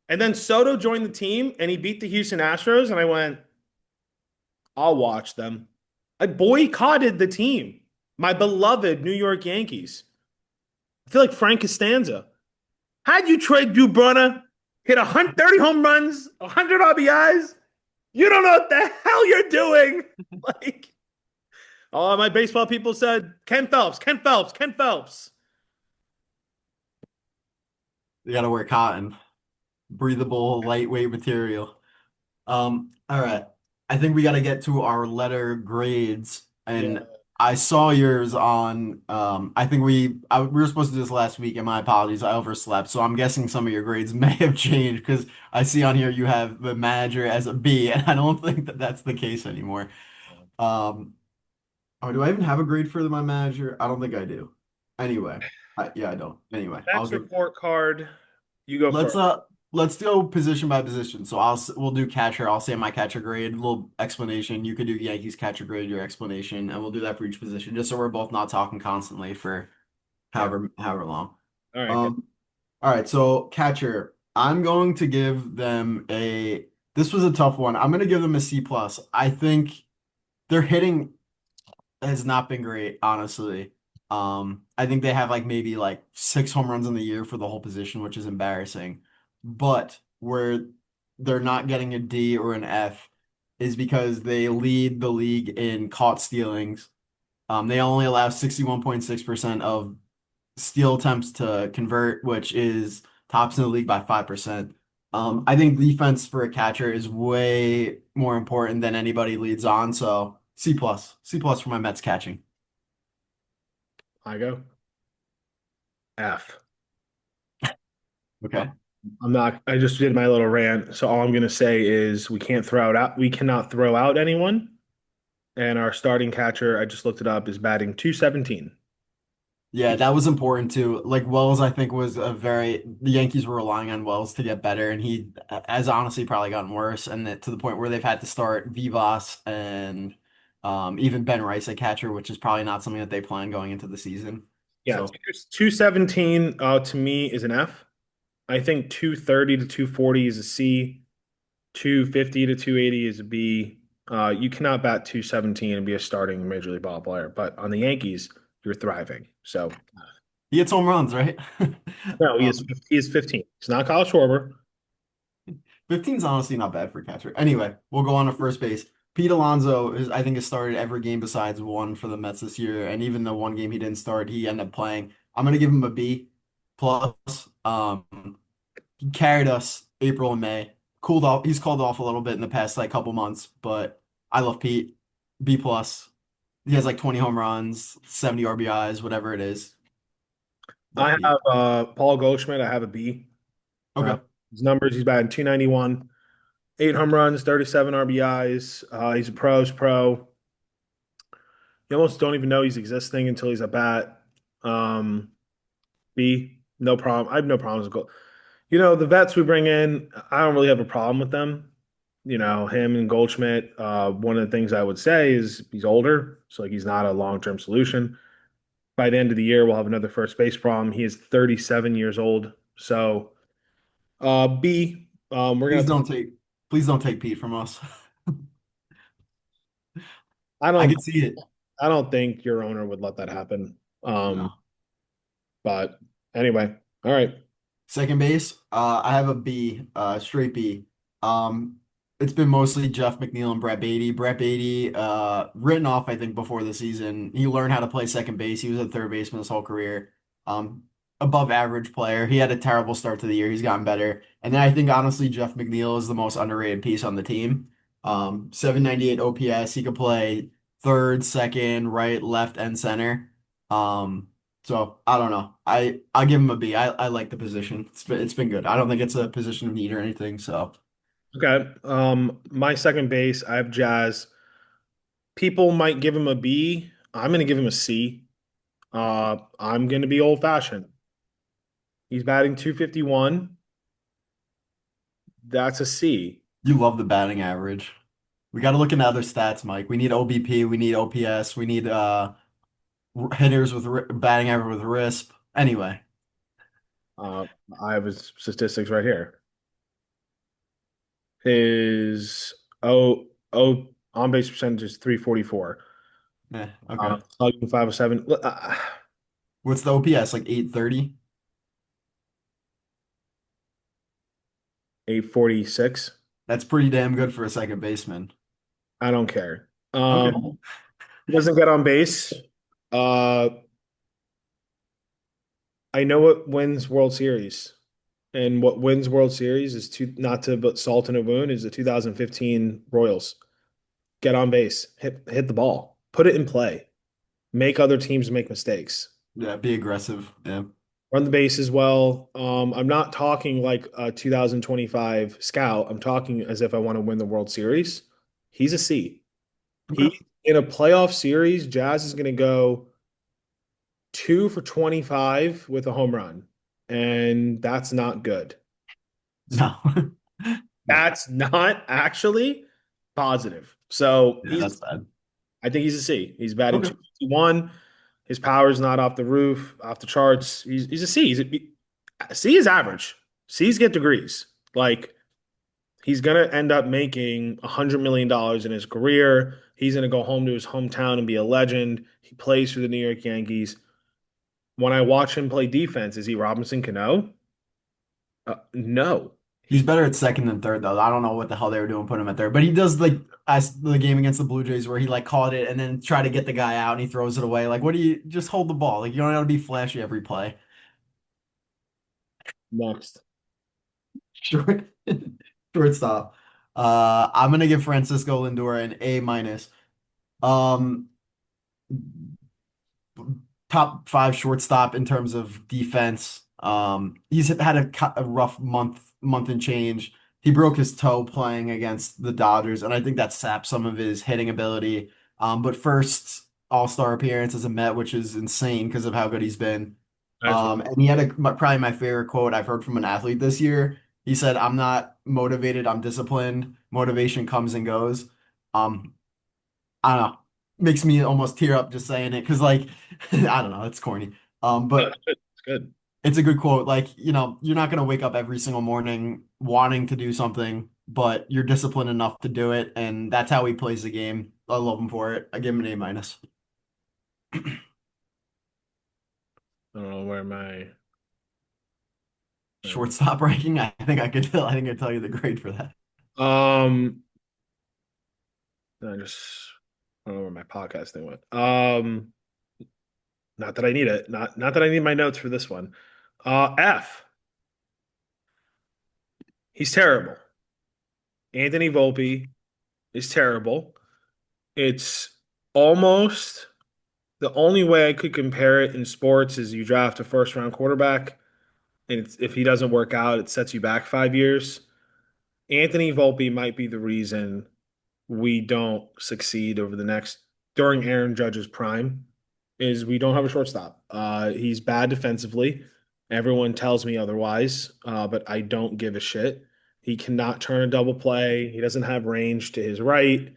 And then Soto joined the team and he beat the Houston Astros and I went, I'll watch them. I boycotted the team. My beloved New York Yankees. I feel like Frank Costanza. How'd you trade Drew Brunner? Hit 130 home runs, 100 RBIs. You don't know what the hell you're doing. Like, all my baseball people said, Ken Phelps, Ken Phelps, Ken Phelps. You got to wear cotton, breathable, lightweight material. All right. I think we got to get to our letter grades. Yeah. And I saw yours on, I think we were supposed to do this last week, and my apologies, I overslept. So I'm guessing some of your grades may have changed because I see on here you have the manager as a B, and I don't think that that's the case anymore. Um, or do I even have a grade for my manager? I don't think I do. Anyway, yeah, I don't. Anyway, I'll Next give. report card. You go Let's first. uh let's go position by position. So we'll do catcher. I'll say my catcher grade, a little explanation. You could do Yankees catcher grade, your explanation, and we'll do that for each position, just so we're both not talking constantly for Yeah. however long. All right. Good. Um, all right, so catcher, I'm going to give them a this was a tough one. I'm gonna give them a C plus. I think their hitting has not been great, honestly. I think they have like maybe like 6 home runs in the year for the whole position, which is embarrassing. But where they're not getting a D or an F is because they lead the league in caught stealings. They only allow 61.6% of steal attempts to convert, which is tops in the league by 5%. I think defense for a catcher is way more important than anybody leads on. So C plus, C plus for my Mets catching. I go. F. Okay. I'm not. I just did my little rant. So all I'm gonna say is we can't throw it out. We cannot throw out anyone. And our starting catcher, I just looked it up, is batting 217. Yeah, that was important too. Like Wells, I think was the Yankees were relying on Wells to get better, and he has honestly probably gotten worse, and to the point where they've had to start Vivas and even Ben Rice at catcher, which is probably not something that they plan going into the season. Yeah, So 217 to me is an F. I think 230 to 240 is a C. 250 to 280 is a B. You cannot bat 217 and be a starting major league ball player, but on the Yankees, you're thriving. So he hits home runs, right? no, Um, he is 15. He's not Kyle Schwarber. 15's honestly not bad for a catcher. Anyway, we'll go on to first base. Pete Alonso I think has started every game besides one for the Mets this year, and even the one game he didn't start, he ended up playing. I'm gonna give him a B plus. He carried us April and May. Cooled off. He's cooled off a little bit in the past like couple months, but I love Pete. B plus. He has like 20 home runs, 70 RBIs, whatever it is. I Love Pete. have Paul Goldschmidt. I have a B. Uh, Okay. his numbers, he's batting 291, 8 home runs, 37 RBIs. He's a pro's pro. You almost don't even know he's existing until he's a bat. Um, B, no problem. I have no problems with Gold. You know, the vets we bring in, I don't really have a problem with them. him and Goldschmidt. One of the things I would say is he's older, so like he's not a long-term solution. By the end of the year, we'll have another first base problem. He is 37 years old. So, B, we're gonna Please have to. don't take please don't take Pete from us. I I don't. could see it. I don't think your owner would let that happen. No. But anyway, all right. Second base, I have a B, straight B. Um, it's been mostly Jeff McNeil and Brett Beatty. Brett Beatty, written off, I think, before the season. He learned how to play second base. He was a third baseman his whole career. Um, above average player. He had a terrible start to the year. He's gotten better. And then I think honestly, Jeff McNeil is the most underrated piece on the team. 798 OPS. He could play third, second, right, left, and center. So I don't know. I'll give him a B. I like the position. It's been good. I don't think it's a position of need or anything. So Okay. My second base, I have Jazz. People might give him a B. I'm gonna give him a C. I'm gonna be old fashioned. He's batting 251. That's a C. you love the batting average. We got to look into other stats, Mike. We need OBP. We need OPS. We need hitters with batting average with RISP. Anyway, Uh, I have his statistics right here. His on base percentage is 344. okay. Slugging 507. What's the OPS? Like 830? 846. That's pretty damn good for a second baseman. I don't care. Okay. He doesn't get on base. Uh, I know what wins World Series. And what wins World Series is not to put salt in a wound is the 2015 Royals. Get on base, hit the ball, put it in play, make other teams make mistakes, Yeah, be aggressive. Yeah. run the bases well. I'm not talking like a 2025 scout. I'm talking as if I want to win the World Series. He's a C. Okay. He in a playoff series, Jazz is going to go 2 for 25 with a home run, and that's not good. No. No. That's not actually positive. So Yeah, that's bad. I think he's a C. He's batting Okay. 251. His power's not off the roof, off the charts. He's a C. C is average. C's get degrees. Like he's gonna end up making $100 million in his career. He's gonna go home to his hometown and be a legend. He plays for the New York Yankees. When I watch him play defense, is he Robinson Cano? No. He's He better at second than third, though. I don't know what the hell they were doing putting him at third, but he does like as the game against the Blue Jays where he like caught it and then try to get the guy out and he throws it away. Like, what do you just hold the ball? Like, you don't have to be flashy every play. next. Short, shortstop. I'm gonna give Francisco Lindor an A minus. Um, top five shortstop in terms of defense. He's had a rough month and change. He broke his toe playing against the Dodgers, and I think that sapped some of his hitting ability. But first All-Star appearance as a Met, which is insane because of how good he's been. That's And he had probably my favorite quote I've heard from an athlete this year. He said, "I'm not motivated, I'm disciplined. Motivation comes and goes." Um, I don't know. Makes me almost tear up just saying it because, like, I don't know, it's corny. But it's good. it's a good quote. Like, you're not gonna wake up every single morning wanting to do something, but you're disciplined enough to do it, and that's how he plays the game. I love him for it. I give him an A minus. I don't know where my Shortstop ranking. I think I could tell you the grade for that. um I just I don't know where my podcast thing went. Not that I need it. Not that I need my notes for this one. F. He's terrible. Anthony Volpe is terrible. It's almost the only way I could compare it in sports is you draft a first round quarterback, and if he doesn't work out, it sets you back 5 years. Anthony Volpe might be the reason we don't succeed over the next during Aaron Judge's prime is we don't have a shortstop. He's bad defensively. Everyone tells me otherwise, but I don't give a shit. He cannot turn a double play. He doesn't have range to his right.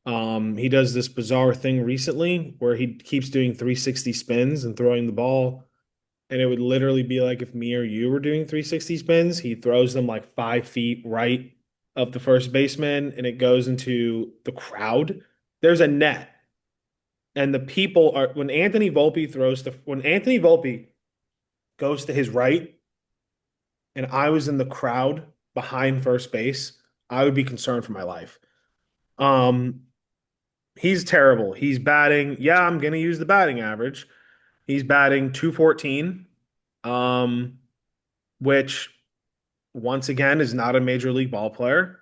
He does this bizarre thing recently where he keeps doing 360 spins and throwing the ball. And it would literally be like if me or you were doing 360 spins, he throws them like 5 feet right of the first baseman and it goes into the crowd. There's a net. And the people are when Anthony Volpe goes to his right and I was in the crowd behind first base, I would be concerned for my life. Um, he's terrible. He's batting, yeah, I'm gonna use the batting average. He's batting 214, um, which once again is not a major league ball player.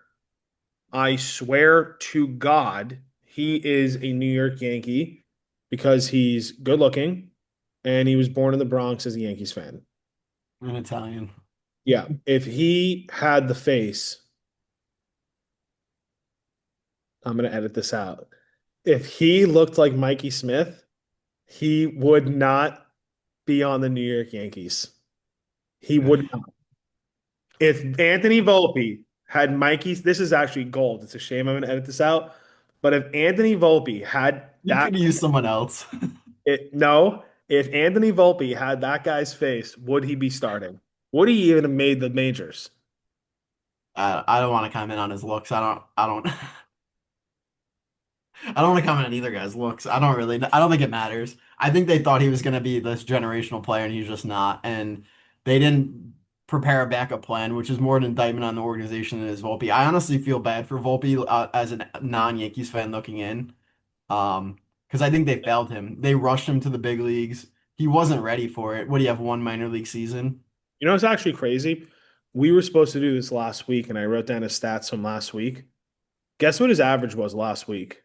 I swear to God, he is a New York Yankee because he's good looking and he was born in the Bronx as a Yankees fan. An Italian. Yeah, if he had the face, I'm gonna edit this out. If he looked like Mikey Smith, he would not be on the New York Yankees. He would not. If Anthony Volpe had Mikey's, this is actually gold. It's a shame I'm gonna edit this out. But if Anthony Volpe had You that, could use someone else. no, if Anthony Volpe had that guy's face, would he be starting? Would he even have made the majors? I don't want to comment on his looks. I don't want to comment on either guy's looks. I don't think it matters. I think they thought he was going to be this generational player and he's just not. And they didn't prepare a backup plan, which is more an indictment on the organization than is Volpe. I honestly feel bad for Volpe as a non-Yankees fan looking in. Because I think they failed him. They rushed him to the big leagues. He wasn't ready for it. What do you have, one minor league season? You know, it's actually crazy. We were supposed to do this last week, and I wrote down his stats from last week. Guess what his average was last week?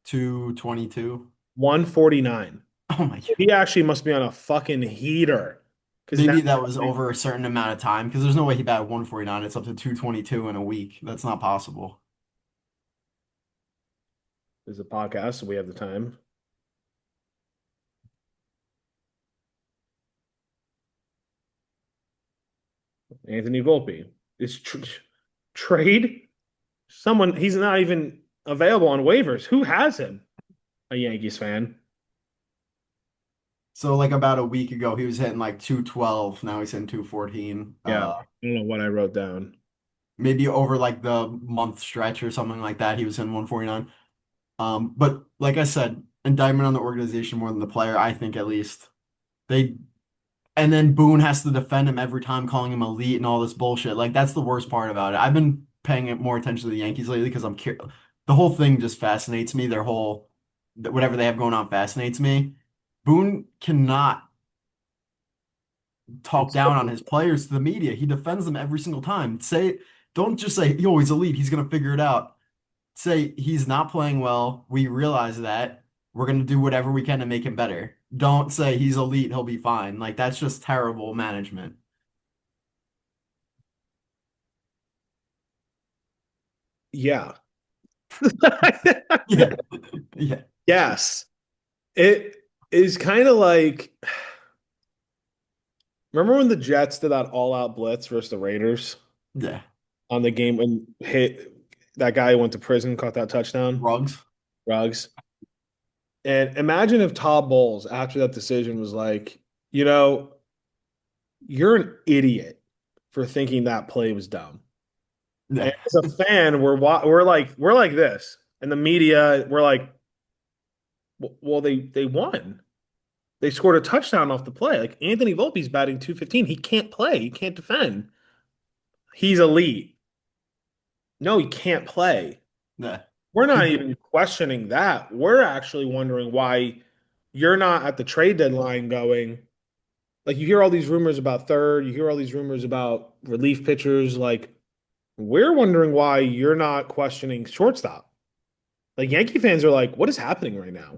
222. 149. Oh my God. He actually must be on a fucking heater. Because now Maybe that was over a certain amount of time because there's no way he batted 149. It's up to 222 in a week. That's not possible. there's a podcast, so we have the time. Anthony Volpe. Is trade someone, he's not even available on waivers. Who has him? A Yankees fan. So like about a week ago, he was hitting like 212. Now he's hitting 214. Yeah. I don't know what I wrote down. Maybe over like the month stretch or something like that, he was hitting 149. But like I said, indictment on the organization more than the player, I think at least. They And then Boone has to defend him every time, calling him elite and all this bullshit. Like that's the worst part about it. I've been paying more attention to the Yankees lately because I'm curious. The whole thing just fascinates me. Their whole whatever they have going on fascinates me. Boone cannot talk It's down on his players to the media. He defends them every single time. Don't just say, yo, he's elite. He's gonna figure it out. Say he's not playing well. We realize that. We're gonna do whatever we can to make him better. Don't say he's elite. He'll be fine. Like that's just terrible management. yeah. Yeah. Yeah. Yes. It is kind of like remember when the Jets did that all-out blitz versus the Raiders Yeah. on the game when hit that guy who went to prison, caught that touchdown? Rugs. Ruggs. And imagine if Todd Bowles, after that decision, was like, you know, you're an idiot for thinking that play was dumb. Yeah. And as a fan, we're like this, and the media, we're like, well, they won. They scored a touchdown off the play. Like Anthony Volpe's batting 215. He can't play. He can't defend. He's elite. No, he can't play. Yeah. We're not He- even questioning that. We're actually wondering why you're not at the trade deadline going, like you hear all these rumors about third, you hear all these rumors about relief pitchers. Like we're wondering why you're not questioning shortstop. Like Yankee fans are like, what is happening right now?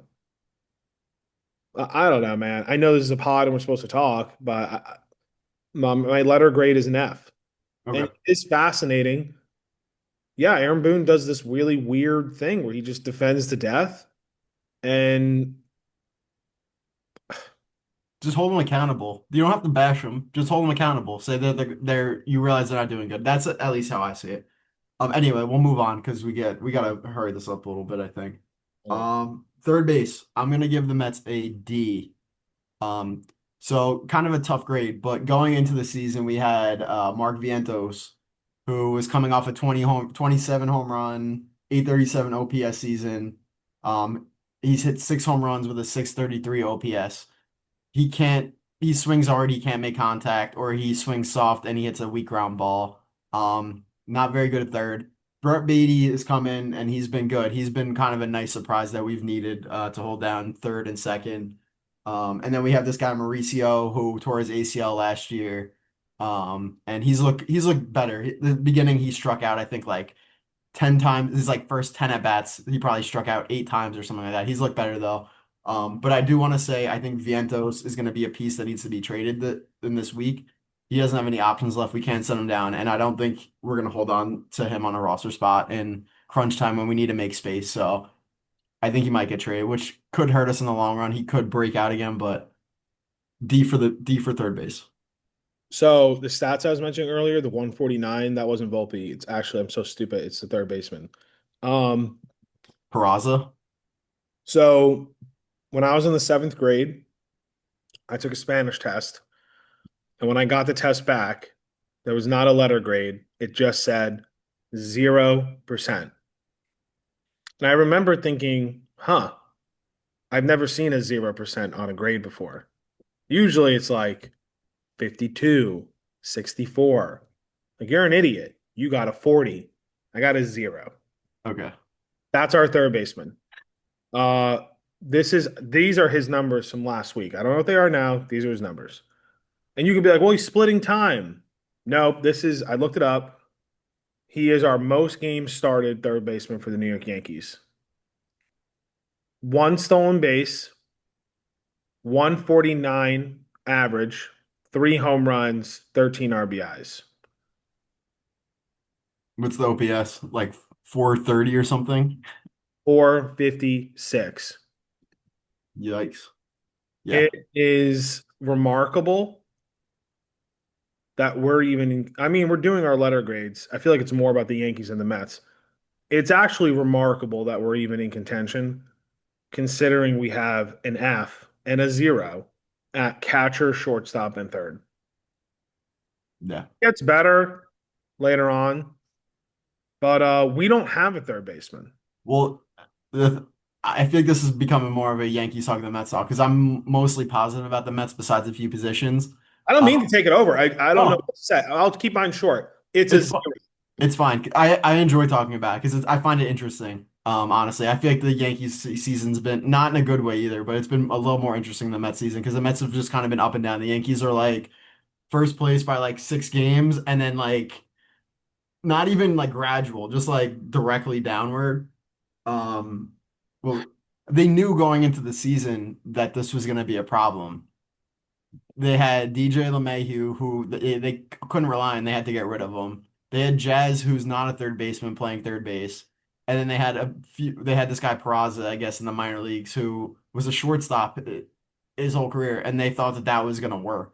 I don't know, man. I know this is a pod and we're supposed to talk, but my letter grade is an F. And Okay. it's fascinating. Yeah, Aaron Boone does this really weird thing where he just defends to death. And Just hold them accountable. You don't have to bash them. Just hold them accountable. Say that you realize they're not doing good. That's at least how I see it. Anyway, we'll move on because we gotta hurry this up a little bit, I think. Oh. Third base, I'm gonna give the Mets a D. Um, so kind of a tough grade, but going into the season, we had Mark Vientos, who was coming off a 27 home run, 837 OPS season. Um, he's hit 6 home runs with a 633 OPS. He swings hard, he can't make contact, or he swings soft and he hits a weak ground ball. Not very good at third. Brett Beatty is coming and he's been good. He's been kind of a nice surprise that we've needed to hold down third and second. And then we have this guy Mauricio who tore his ACL last year. And he's looked better. The beginning he struck out, I think like 10 times. His like first 10 at bats, he probably struck out 8 times or something like that. He's looked better though. But I do want to say I think Vientos is going to be a piece that needs to be traded in this week. He doesn't have any options left. We can't send him down, and I don't think we're going to hold on to him on a roster spot in crunch time when we need to make space. So I think he might get traded, which could hurt us in the long run. He could break out again, but D for third base. So the stats I was mentioning earlier, the 149, that wasn't Volpe. It's actually, I'm so stupid. It's the third baseman. Um, Peraza. so when I was in the seventh grade, I took a Spanish test. And when I got the test back, there was not a letter grade. It just said 0%. And I remember thinking, huh, I've never seen a 0% on a grade before. Usually it's like 52, 64. Like you're an idiot. You got a 40. I got a 0. Okay. That's our third baseman. Uh these are his numbers from last week. I don't know what they are now. These are his numbers. And you could be like, well, he's splitting time. No, this is I looked it up. He is our most games started third baseman for the New York Yankees. One stolen base, 149 average, 3 home runs, 13 RBIs. What's the OPS? Like 430 or something? 456. Yikes. Yeah. It is remarkable that we're even I mean, we're doing our letter grades. I feel like it's more about the Yankees and the Mets. It's actually remarkable that we're even in contention, considering we have an F and a 0 at catcher, shortstop, and third. Yeah. Gets better later on, but we don't have a third baseman. Well, the, I think this is becoming more of a Yankees talk than Mets talk because I'm mostly positive about the Mets besides a few positions. I don't Uh, mean to take it over. I don't know no, what to say. I'll keep mine short. It's a it's 0. fu- it's fine. I enjoy talking about it because I find it interesting. Honestly, I feel like the Yankees season's been not in a good way either, but it's been a little more interesting than the Mets season because the Mets have just kind of been up and down. The Yankees are like first place by like 6 games and then like not even like gradual, just like directly downward. Um, well, they knew going into the season that this was going to be a problem. They had DJ LeMahieu, who they couldn't rely on. They had to get rid of him. They had Jazz, who's not a third baseman, playing third base, and then they had a few. They had this guy Peraza, I guess, in the minor leagues, who was a shortstop his whole career, and they thought that that was going to work.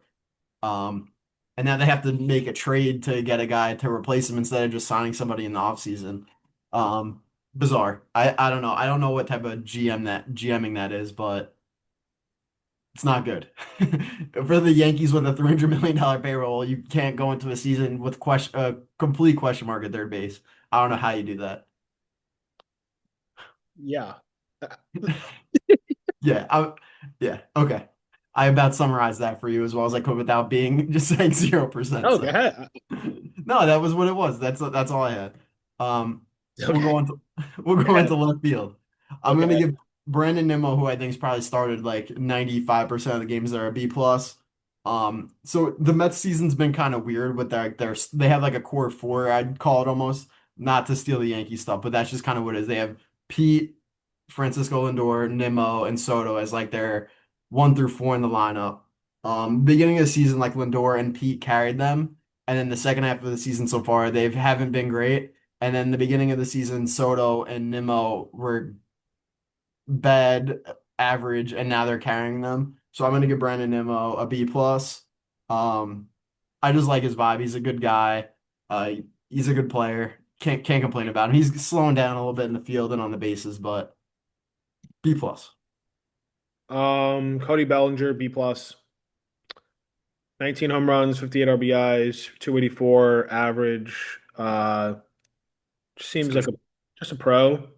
Um, and now they have to make a trade to get a guy to replace him instead of just signing somebody in the offseason. Bizarre. I don't know. I don't know what type of GMing that is, but it's not good. For the Yankees with a $300 million payroll, you can't go into a season with complete question mark at third base. I don't know how you do that. Yeah. Yeah, yeah, okay. I about summarized that for you as well as I could without being just saying 0%. Oh, go So ahead. no, that was what it was. That's all I had. Um, we'll Okay. go into we'll Go go ahead. into left field. I'm gonna Okay. give Brandon Nimmo, who I think's probably started like 95% of the games there, a B plus. So the Mets season's been kind of weird with they have like a core four, I'd call it almost, not to steal the Yankee stuff, but that's just kind of what it is. They have Pete, Francisco Lindor, Nimmo, and Soto as like their 1 through 4 in the lineup. Beginning of the season, like Lindor and Pete carried them. And then the second half of the season so far, they haven't been great. And then the beginning of the season, Soto and Nimmo were bad, average, and now they're carrying them. So I'm gonna give Brandon Nimmo a B plus. Um, I just like his vibe. He's a good guy. Uh, he's a good player. Can't complain about him. He's slowing down a little bit in the field and on the bases, but B plus. Cody Bellinger, B plus. 19 home runs, 58 RBIs, 284 average. Just It's seems good. like just a pro.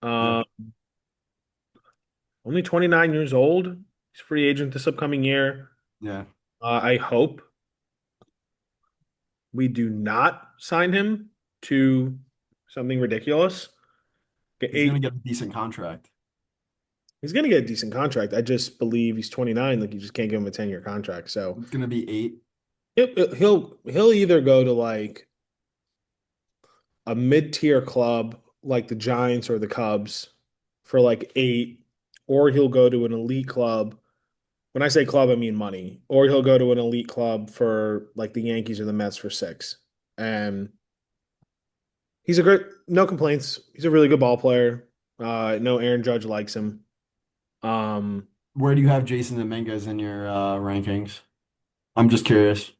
Yeah, Uh, Only 29 years old. He's a free agent this upcoming year. yeah. I hope we do not sign him to something ridiculous. Get He's gonna eight. get a decent contract. He's going to get a decent contract. I just believe he's 29. Like you just can't give him a 10-year contract. So It's gonna be 8. he'll either go to like a mid-tier club like the Giants or the Cubs for like 8, or he'll go to an elite club. When I say club, I mean money. Or he'll go to an elite club for like the Yankees or the Mets for 6. And no complaints. He's a really good ball player. No Aaron Judge likes him. Um, Where do you have Jason Dominguez in your rankings? I'm just curious.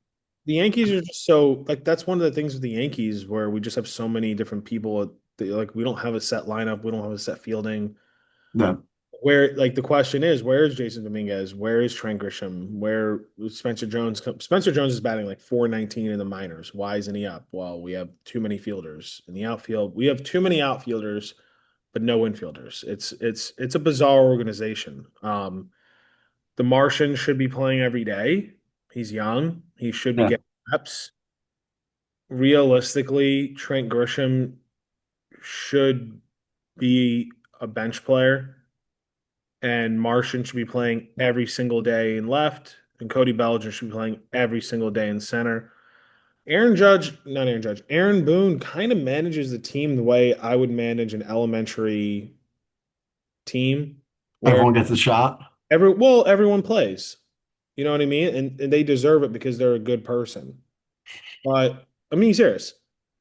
the Yankees are just so like that's one of the things with the Yankees where we just have so many different people. Like we don't have a set lineup. We don't have a set fielding. No, Where like the question is, where is Jason Dominguez? Where is Trent Grisham? Where is Spencer Jones? Spencer Jones is batting like 419 in the minors. Why isn't he up? Well, we have too many fielders in the outfield. We have too many outfielders, but no infielders. It's a bizarre organization. The Martian should be playing every day. He's young. He should be yeah. getting reps. Realistically, Trent Grisham should be a bench player. And Martian should be playing every single day in left, and Cody Bellinger should be playing every single day in center. Not Aaron Judge, Aaron Boone kind of manages the team the way I would manage an elementary team, where Everyone gets a shot. everyone plays. You know what I mean? And they deserve it because they're a good person. But I'm being serious.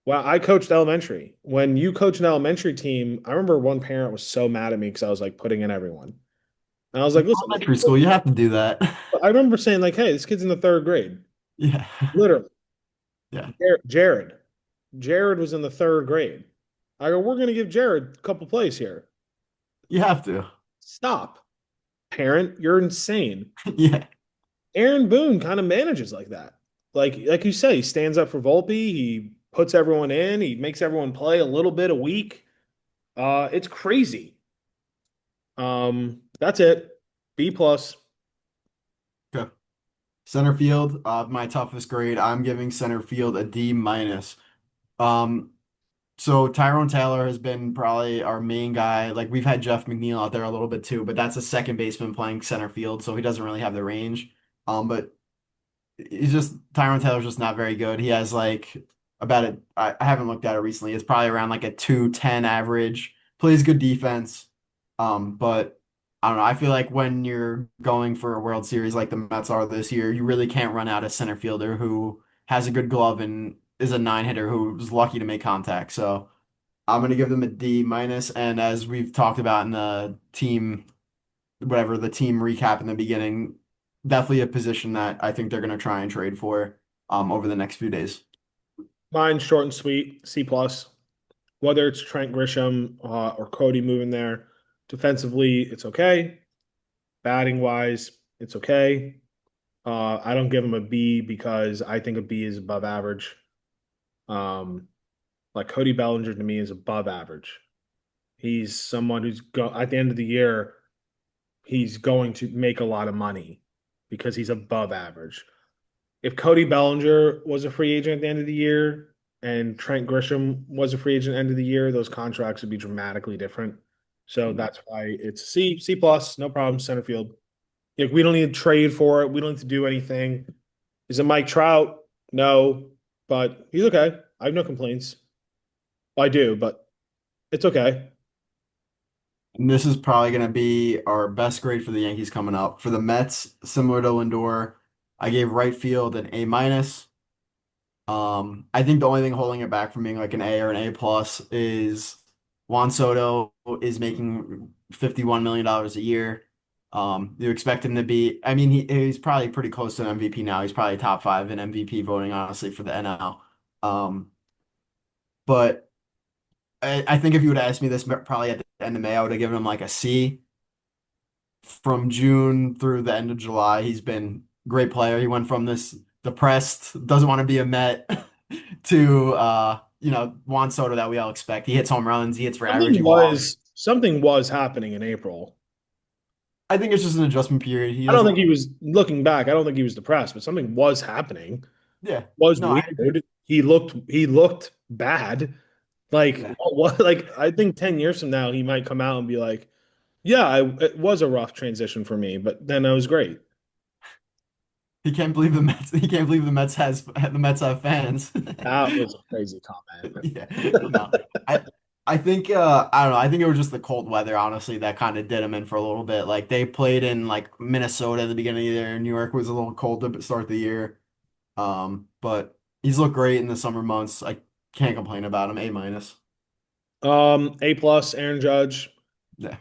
Well, I coached elementary. When you coach an elementary team, I remember one parent was so mad at me because I was like putting in everyone. And I was like, listen, Elementary school, you have to do that. I remember saying like, "Hey, this kid's in the third grade." Yeah. Literally, Yeah. Jared. Jared was in the third grade. I go, "We're gonna give Jared a couple plays here." You have to. Stop, parent. You're insane. Yeah. Aaron Boone kind of manages like that. Like you say, he stands up for Volpe. He puts everyone in. He makes everyone play a little bit a week. It's crazy. That's it. B plus. Okay. Center field, my toughest grade. I'm giving center field a D minus. Um, so Tyrone Taylor has been probably our main guy. Like we've had Jeff McNeil out there a little bit too, but that's a second baseman playing center field, so he doesn't really have the range. But he's just Tyrone Taylor's just not very good. He has like about it. I haven't looked at it recently. It's probably around like a 210 average. Plays good defense. But I don't know. I feel like when you're going for a World Series like the Mets are this year, you really can't run out a center fielder who has a good glove and is a nine hitter who's lucky to make contact. So I'm gonna give them a D minus. And as we've talked about in the team, whatever the team recap in the beginning, definitely a position that I think they're gonna try and trade for over the next few days. Mine's short and sweet. C plus. Whether it's Trent Grisham or Cody moving there, defensively, it's okay. Batting wise, it's okay. I don't give him a B because I think a B is above average. Um, like Cody Bellinger to me is above average. He's someone who's go at the end of the year, he's going to make a lot of money because he's above average. If Cody Bellinger was a free agent at the end of the year and Trent Grisham was a free agent at the end of the year, those contracts would be dramatically different. So that's why it's C plus, no problem, center field. Like we don't need to trade for it. We don't need to do anything. Is it Mike Trout? No, but he's okay. I have no complaints. Well, I do, but it's okay. And this is probably gonna be our best grade for the Yankees coming up. For the Mets, similar to Lindor, I gave right field an A minus. I think the only thing holding it back from being like an A or an A plus is Juan Soto is making $51 million a year. You expect him to be, I mean, he's probably pretty close to an MVP now. He's probably top five in MVP voting, honestly, for the NL. But I think if you would have asked me this probably at the end of May, I would have given him like a C. From June through the end of July, he's been a great player. He went from this depressed, doesn't want to be a Met to Juan Soto that we all expect. He hits home runs, he hits for average, he walks. Something was happening in April. I think it's just an adjustment period. He I don't think doesn't, he was looking back. I don't think he was depressed, but something was happening. yeah. Was No, I agree. weird. He looked bad. Like Yeah. what? Like I think 10 years from now he might come out and be like, "Yeah, it was a rough transition for me, but then I was great." He can't believe the Mets. He can't believe the Mets have fans. That was a crazy comment. Yeah, no, I I think I don't know. I think it was just the cold weather, honestly, that kind of did him in for a little bit. Like they played in like Minnesota at the beginning of the year. New York was a little cold to start the year. But he's looked great in the summer months. I can't complain about him. A minus. A plus, Aaron Judge. Yeah,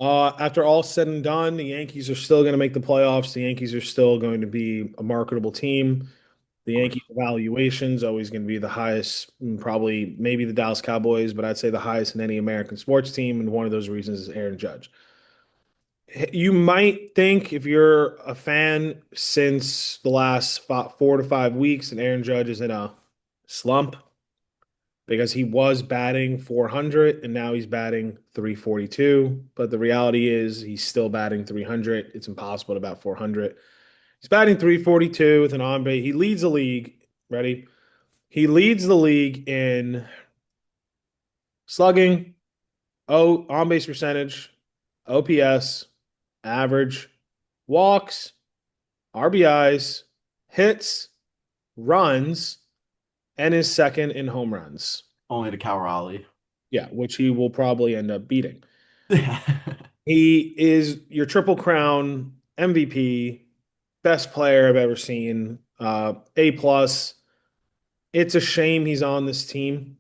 After all said and done, the Yankees are still going to make the playoffs. The Yankees are still going to be a marketable team. The of course. Yankees evaluation is always going to be the highest, probably maybe the Dallas Cowboys, but I'd say the highest in any American sports team. And one of those reasons is Aaron Judge. You might think if you're a fan since the last 4 to 5 weeks and Aaron Judge is in a slump because he was batting 400 and now he's batting 342. But the reality is he's still batting 300. It's impossible to bat 400. He's batting 342 with an on base. He leads the league. Ready? He leads the league in slugging, on base percentage, OPS, average, walks, RBIs, hits, runs, and is second in home runs. Only to Cal Raleigh. Yeah, which he will probably end up beating. Yeah, He is your Triple Crown MVP, best player I've ever seen. A plus. It's a shame he's on this team.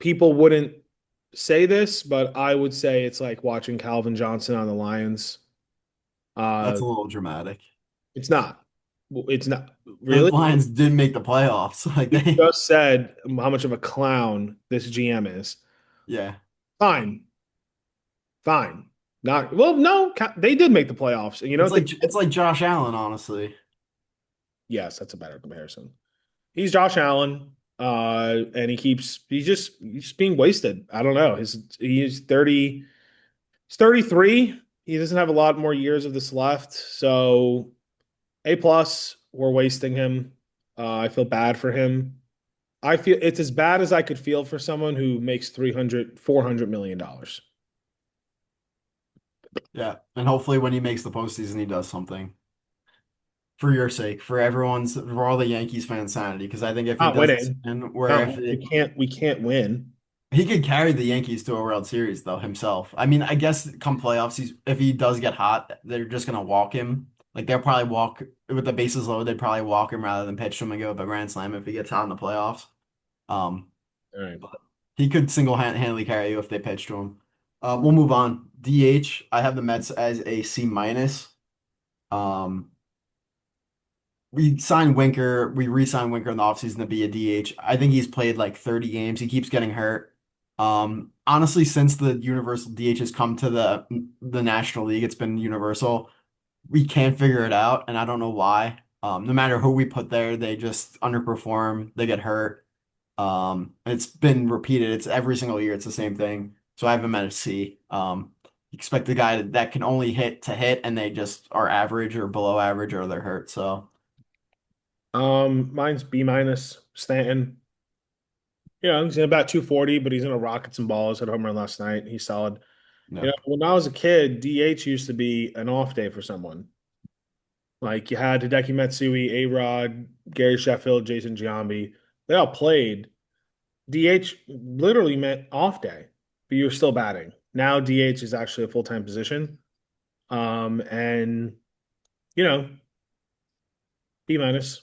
People wouldn't say this, but I would say it's like watching Calvin Johnson on the Lions. that's Uh, a little dramatic. it's not. It's not The really. Lions did make the playoffs. Like We they, just said how much of a clown this GM is. yeah. Fine, fine. Not well. No, they did make the playoffs, and you know what? It's like Josh Allen, honestly. Yes, that's a better comparison. He's Josh Allen, and he's just being wasted. I don't know. He's 30. He's 33. He doesn't have a lot more years of this left. So A plus, we're wasting him. I feel bad for him. I feel it's as bad as I could feel for someone who makes 300, $400 million. Yeah, and hopefully when he makes the postseason, he does something for your sake, for everyone's, for all the Yankees fans' sanity. Because I think if he Not does this, winning. and where if No, we can't win. he could carry the Yankees to a World Series though himself. I mean, I guess come playoffs, if he does get hot, they're just gonna walk him. Like they'll probably walk with the bases loaded. They'd probably walk him rather than pitch him and give up a grand slam if he gets hot in the playoffs. Um, All right. but he could handedly carry you if they pitch to him. We'll move on. DH, I have the Mets as a C minus. Um, we signed Winker. We re-signed Winker in the offseason to be a DH. I think he's played like 30 games. He keeps getting hurt. Honestly, since the universal DH has come to the National League, it's been universal. We can't figure it out, and I don't know why. No matter who we put there, they just underperform. They get hurt. It's been repeated. It's every single year. It's the same thing. So I have him at a C. You expect a guy that can only hit to hit, and they just are average or below average, or they're hurt. So Mine's B minus. Stanton. He's in about 240, but he's in a rockets and balls. Hit a home run last night. He's solid. no, When I was a kid, DH used to be an off day for someone. Like you had Hideki Matsui, A-Rod, Gary Sheffield, Jason Giambi. They all played. DH literally meant off day, but you were still batting. Now DH is actually a full-time position. And you know, B minus.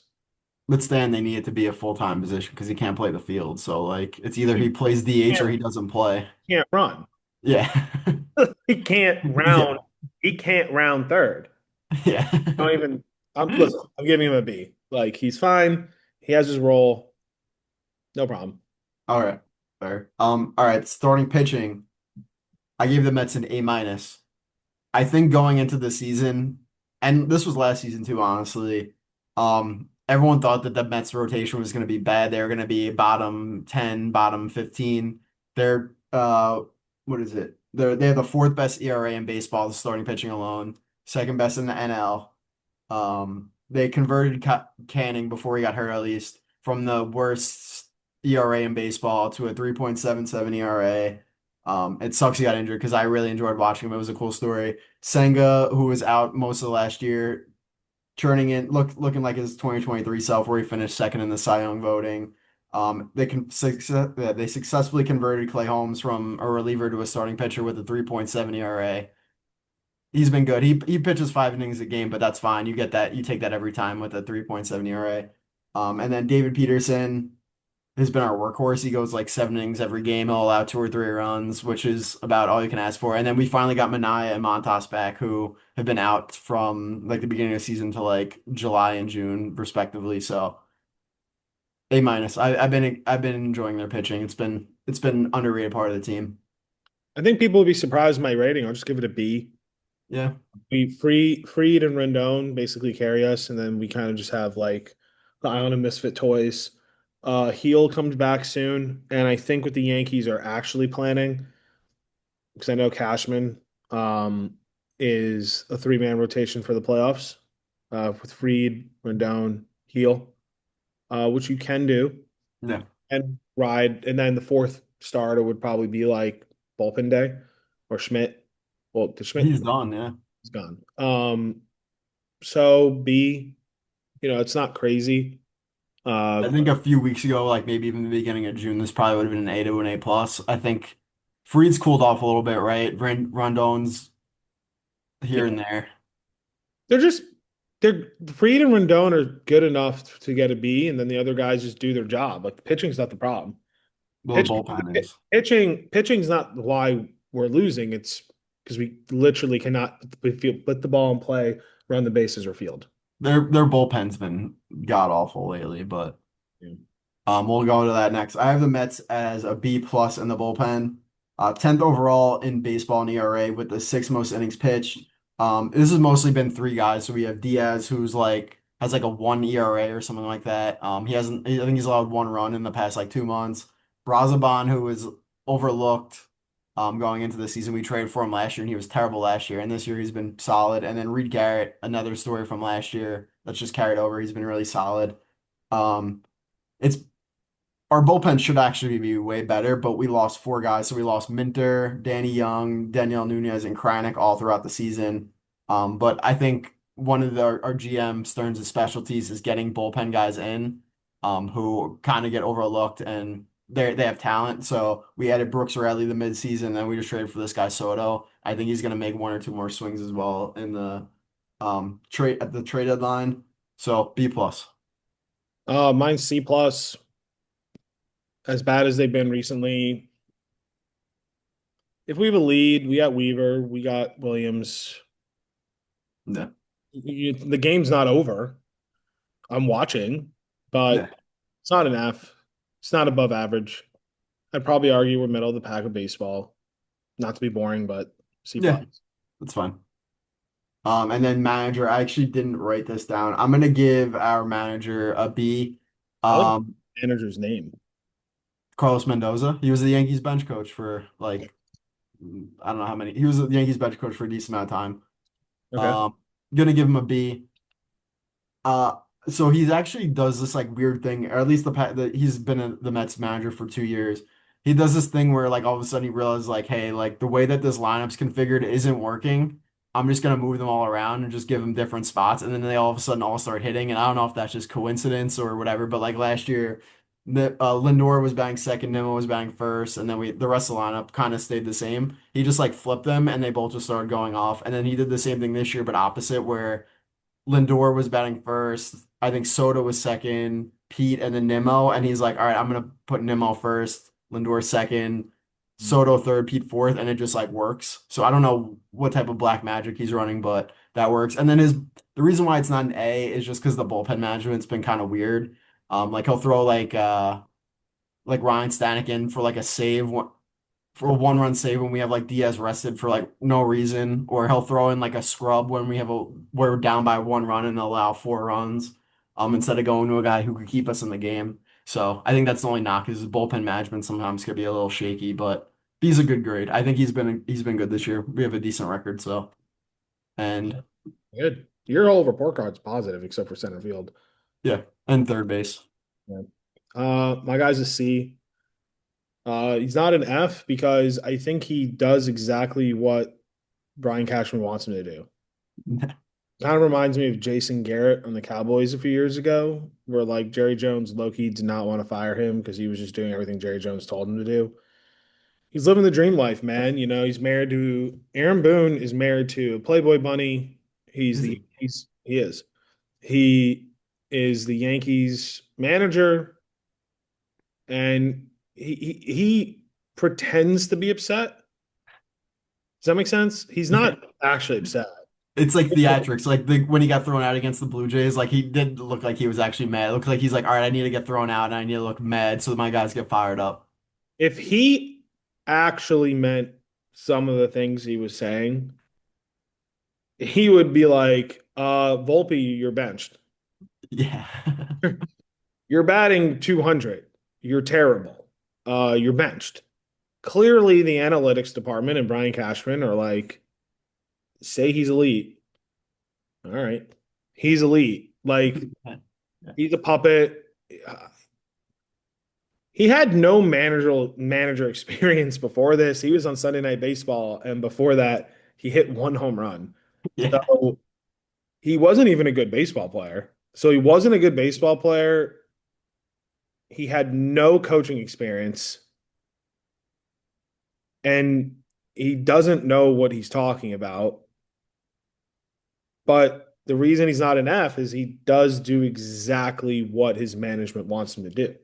but Stan, they need it to be a full-time position because he can't play the field. So like, it's either He he plays DH or can't he doesn't play. can't run. Yeah. He can't Yeah. round. He can't round third. Yeah. Don't even. Listen, I'm giving him a B. Like he's fine. He has his role. No problem. All right. Fair. All right, starting pitching. I gave the Mets an A minus. I think going into the season, and this was last season too, honestly, everyone thought that the Mets rotation was going to be bad. They were going to be bottom 10, bottom 15. They're, what is it? They have the fourth best ERA in baseball, the starting pitching alone, second best in the NL. They converted Canning before he got hurt, at least, from the worst ERA in baseball to a 3.77 ERA. It sucks he got injured because I really enjoyed watching him. It was a cool story. Senga, who was out most of the last year, turning in looking like his 2023 self, where he finished second in the Cy Young voting. They successfully converted Clay Holmes from a reliever to a starting pitcher with a 3.7 ERA. He's been good. He pitches 5 innings a game, but that's fine. You get that. You take that every time with a 3.7 ERA. And then David Peterson has been our workhorse. He goes like 7 innings every game. He'll allow 2 or 3 runs, which is about all you can ask for. And then we finally got Manaea and Montas back, who have been out from like the beginning of the season to like July and June, respectively. So A minus. I've been enjoying their pitching. It's been underrated part of the team. I think people will be surprised by my rating. I'll just give it a B. Yeah. We Freed and Rendon basically carry us, and then we kind of just have like the Island of Misfit Toys. Heel comes back soon, and I think what the Yankees are actually planning, because I know Cashman is a three-man rotation for the playoffs with Freed, Rendon, Heel, which you can do Yeah. and ride, and then the fourth starter would probably be like bullpen day or Schmidt. Well, the Schmidt He's done. Yeah. is gone. So B, it's not crazy. I Uh, think a few weeks ago, like maybe even the beginning of June, this probably would have been an A to an A plus. I think Freed's cooled off a little bit, right? Rondon's yeah, here and there. they're just they're Fried and Rendon are good enough to get a B, and then the other guys just do their job. Like pitching's not the problem. Well, the Pitching, bullpen is. pitching's not why we're losing. It's because we literally cannot put the ball in play, run the bases or field. Their bullpen's been god awful lately, but Yeah. we'll go to that next. I have the Mets as a B plus in the bullpen. 10th overall in baseball in ERA with the sixth most innings pitched. This has mostly been three guys. So we have Diaz, who's like has like a 1 ERA or something like that. He hasn't. I think he's allowed 1 run in the past like 2 months. Brazaban, who was overlooked, going into the season. We traded for him last year, and he was terrible last year. And this year he's been solid. And then Reed Garrett, another story from last year that's just carried over. He's been really solid. Um, it's our bullpen should actually be way better, but we lost 4 guys. So we lost Minter, Danny Young, Danielle Nunez, and Kranick all throughout the season. But I think one of our GM Stearns' specialties is getting bullpen guys in, who kind of get overlooked and they have talent. So we added Brooks Raley the midseason, and then we just traded for this guy Soto. I think he's gonna make 1 or 2 more swings as well in the trade at the trade deadline. So B plus. Mine's C plus. As bad as they've been recently, if we have a lead, we got Weaver, we got Williams. Yeah. The game's not over. I'm watching, Yeah. but it's not an F. It's not above average. I'd probably argue we're middle of the pack of baseball. Not to be boring, but C Yeah. plus. That's fine. And then manager, I actually didn't write this down. I'm gonna give our manager a B. I like Um, the manager's name. Carlos Mendoza. He was the Yankees bench coach for like I don't know how many. He was the Yankees bench coach for a decent amount of time. Okay. Gonna give him a B. Uh, so he's actually does this like weird thing, or at least he's been the Mets manager for 2 years. He does this thing where like all of a sudden he realizes like, hey, like the way that this lineup's configured isn't working. I'm just gonna move them all around and just give them different spots, and then they all of a sudden all start hitting. And I don't know if that's just coincidence or whatever, but like last year, Lindor was batting second, Nimmo was batting first, and then the rest of the lineup kind of stayed the same. He just like flipped them, and they both just started going off. And then he did the same thing this year, but opposite, where Lindor was batting first. I think Soto was second, Pete, and then Nimmo. And he's like, all right, I'm gonna put Nimmo first, Lindor second, Soto third, Pete fourth, and it just like works. So I don't know what type of black magic he's running, but that works. And then the reason why it's not an A is just because the bullpen management's been kind of weird. Like he'll throw like Ryan Stanek in for like a save for a one-run save when we have like Diaz rested for like no reason, or he'll throw in like a scrub when we're down by 1 run and allow 4 runs, instead of going to a guy who could keep us in the game. So I think that's the only knock is his bullpen management sometimes could be a little shaky, but he's a good grade. I think he's been good this year. We have a decent record, so and Good. Your whole report card's positive except for center field. yeah, and third base. Yeah. My guy's a C. He's not an F because I think he does exactly what Brian Cashman wants him to do. Kind of reminds me of Jason Garrett on the Cowboys a few years ago, where like Jerry Jones low-key did not want to fire him because he was just doing everything Jerry Jones told him to do. He's living the dream life, man. You know, he's married to Aaron Boone is married to a Playboy bunny. Is he? He is. He is the Yankees manager, and he pretends to be upset. Does that make sense? He's Yeah. not actually upset. It's like theatrics, like when he got thrown out against the Blue Jays, like he did look like he was actually mad. It looked like he's like, all right, I need to get thrown out and I need to look mad so my guys get fired up. If he actually meant some of the things he was saying, he would be like, Volpe, you're benched. Yeah. You're batting 200. You're terrible. You're benched. Clearly, the analytics department and Brian Cashman are like, say he's elite. All right. He's elite. Like, he's a puppet. He had no manager experience before this. He was on Sunday Night Baseball, and before that, he hit one home run. Yeah. So he wasn't even a good baseball player. So he wasn't a good baseball player. He had no coaching experience, and he doesn't know what he's talking about. But the reason he's not an F is he does do exactly what his management wants him to do.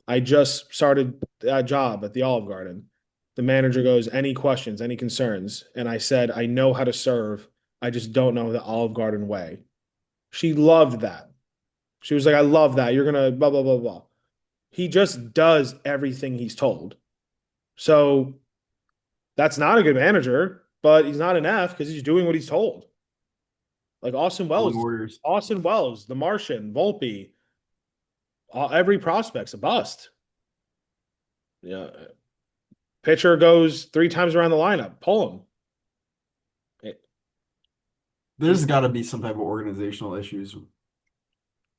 I just started that job at the Olive Garden. The manager goes, any questions, any concerns? And I said, I know how to serve. I just don't know the Olive Garden way. She loved that. She was like, I love that. You're going to blah, blah, blah, blah. He just does everything he's told. So that's not a good manager, but he's not an F because he's doing what he's told. Like Following orders. Austin Wells, The Martian, Volpe, every prospect's a bust. Yeah, pitcher goes 3 times around the lineup, pull him. There's got to be some type of organizational issues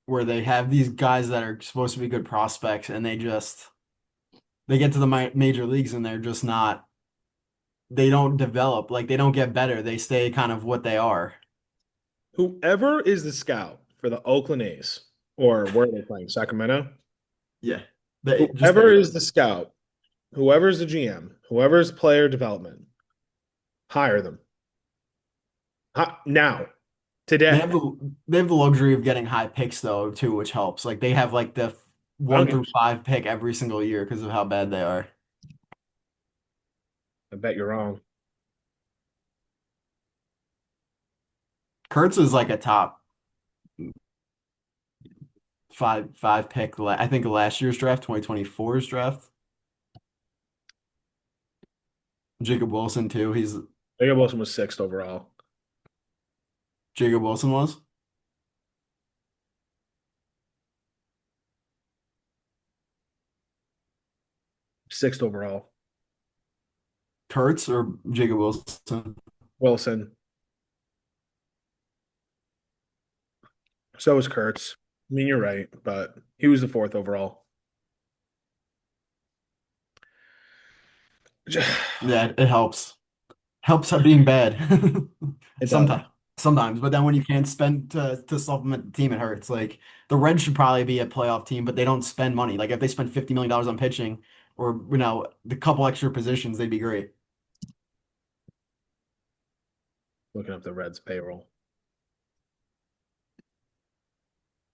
where they have these guys that are supposed to be good prospects and they get to the major leagues and they're just not they don't develop, like they don't get better. They stay kind of what they are. Whoever is the scout for the Oakland A's, or where are they playing? Sacramento? Yeah. They just Whoever is the scout, whoever is the GM, whoever is player development, hire them. Now, They today. have the luxury of getting high picks though too, which helps. Like they have like the I don't one give a through shit. five pick every single year because of how bad they are. I bet you're wrong. Kurtz is like a top five pick. I think last year's draft, 2024's draft. Jacob Wilson too. He's Jacob Wilson was sixth overall. Jacob Wilson was Sixth overall. Kurtz or Jacob Wilson. Wilson. So was Kurtz. I mean, you're right, but he was the fourth overall. Yeah, it helps. Helps at being bad. It does. Sometimes, but then when you can't spend to supplement the team, it hurts. Like the Reds should probably be a playoff team, but they don't spend money. Like if they spend $50 million on pitching or the couple extra positions, they'd be great. Looking up the Reds payroll.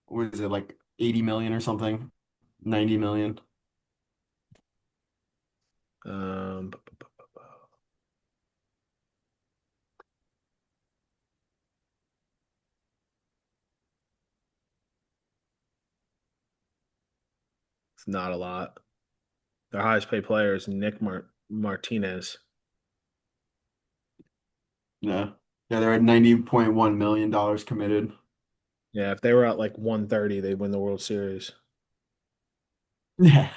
What is it like 80 million or something? 90 million. Um, it's not a lot. Their highest paid player is Martinez. Yeah. Yeah, they're at $90.1 million committed. Yeah, if they were at like 130, they'd win the World Series. Yeah.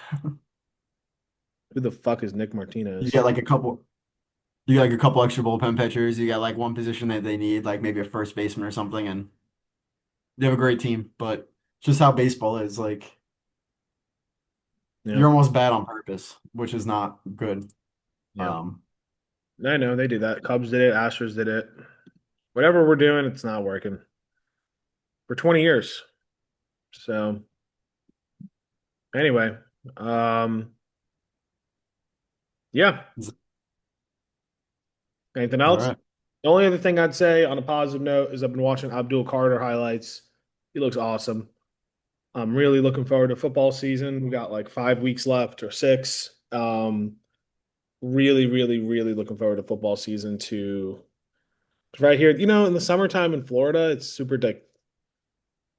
Who the fuck is Nick You Martinez? get like a couple you get like a couple extra bullpen pitchers, you got like one position that they need, like maybe a first baseman or something, and they have a great team, but it's just how baseball is. Like Yeah, you're almost bad on purpose, which is not good. yeah. Um, I know they did that. Cubs did it. Astros did it. Whatever we're doing, it's not working for 20 years. So anyway, um, yeah. Anything all else? right. The only other thing I'd say on a positive note is I've been watching Abdul Carter highlights. He looks awesome. I'm really looking forward to football season. We got like 5 weeks left or six. Really, really, really looking forward to football season to right here. In the summertime in Florida, it's super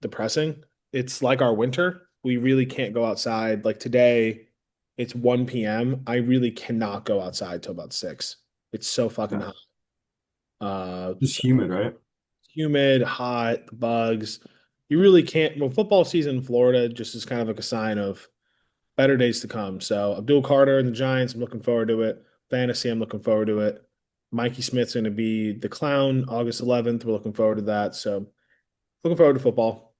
depressing. It's like our winter. We really can't go outside. Like today, it's 1 p.m. I really cannot go outside till about 6. It's so fucking Yeah. hot. Just humid, right? Humid, hot, the bugs. You really can't. Well, football season in Florida just is kind of like a sign of better days to come. So Abdul Carter and the Giants, I'm looking forward to it. Fantasy, I'm looking forward to it. Mikey Smith's going to be the clown August 11th. We're looking forward to that. So looking forward to football.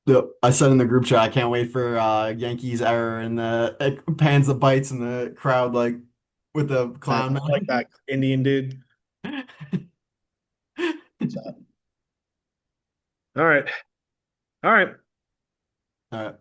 Yep. I said in the group chat, I can't wait for Yankees error and the it pans the bites and the crowd like with the I clown like man. that Indian dude. So, all right. All right. All right.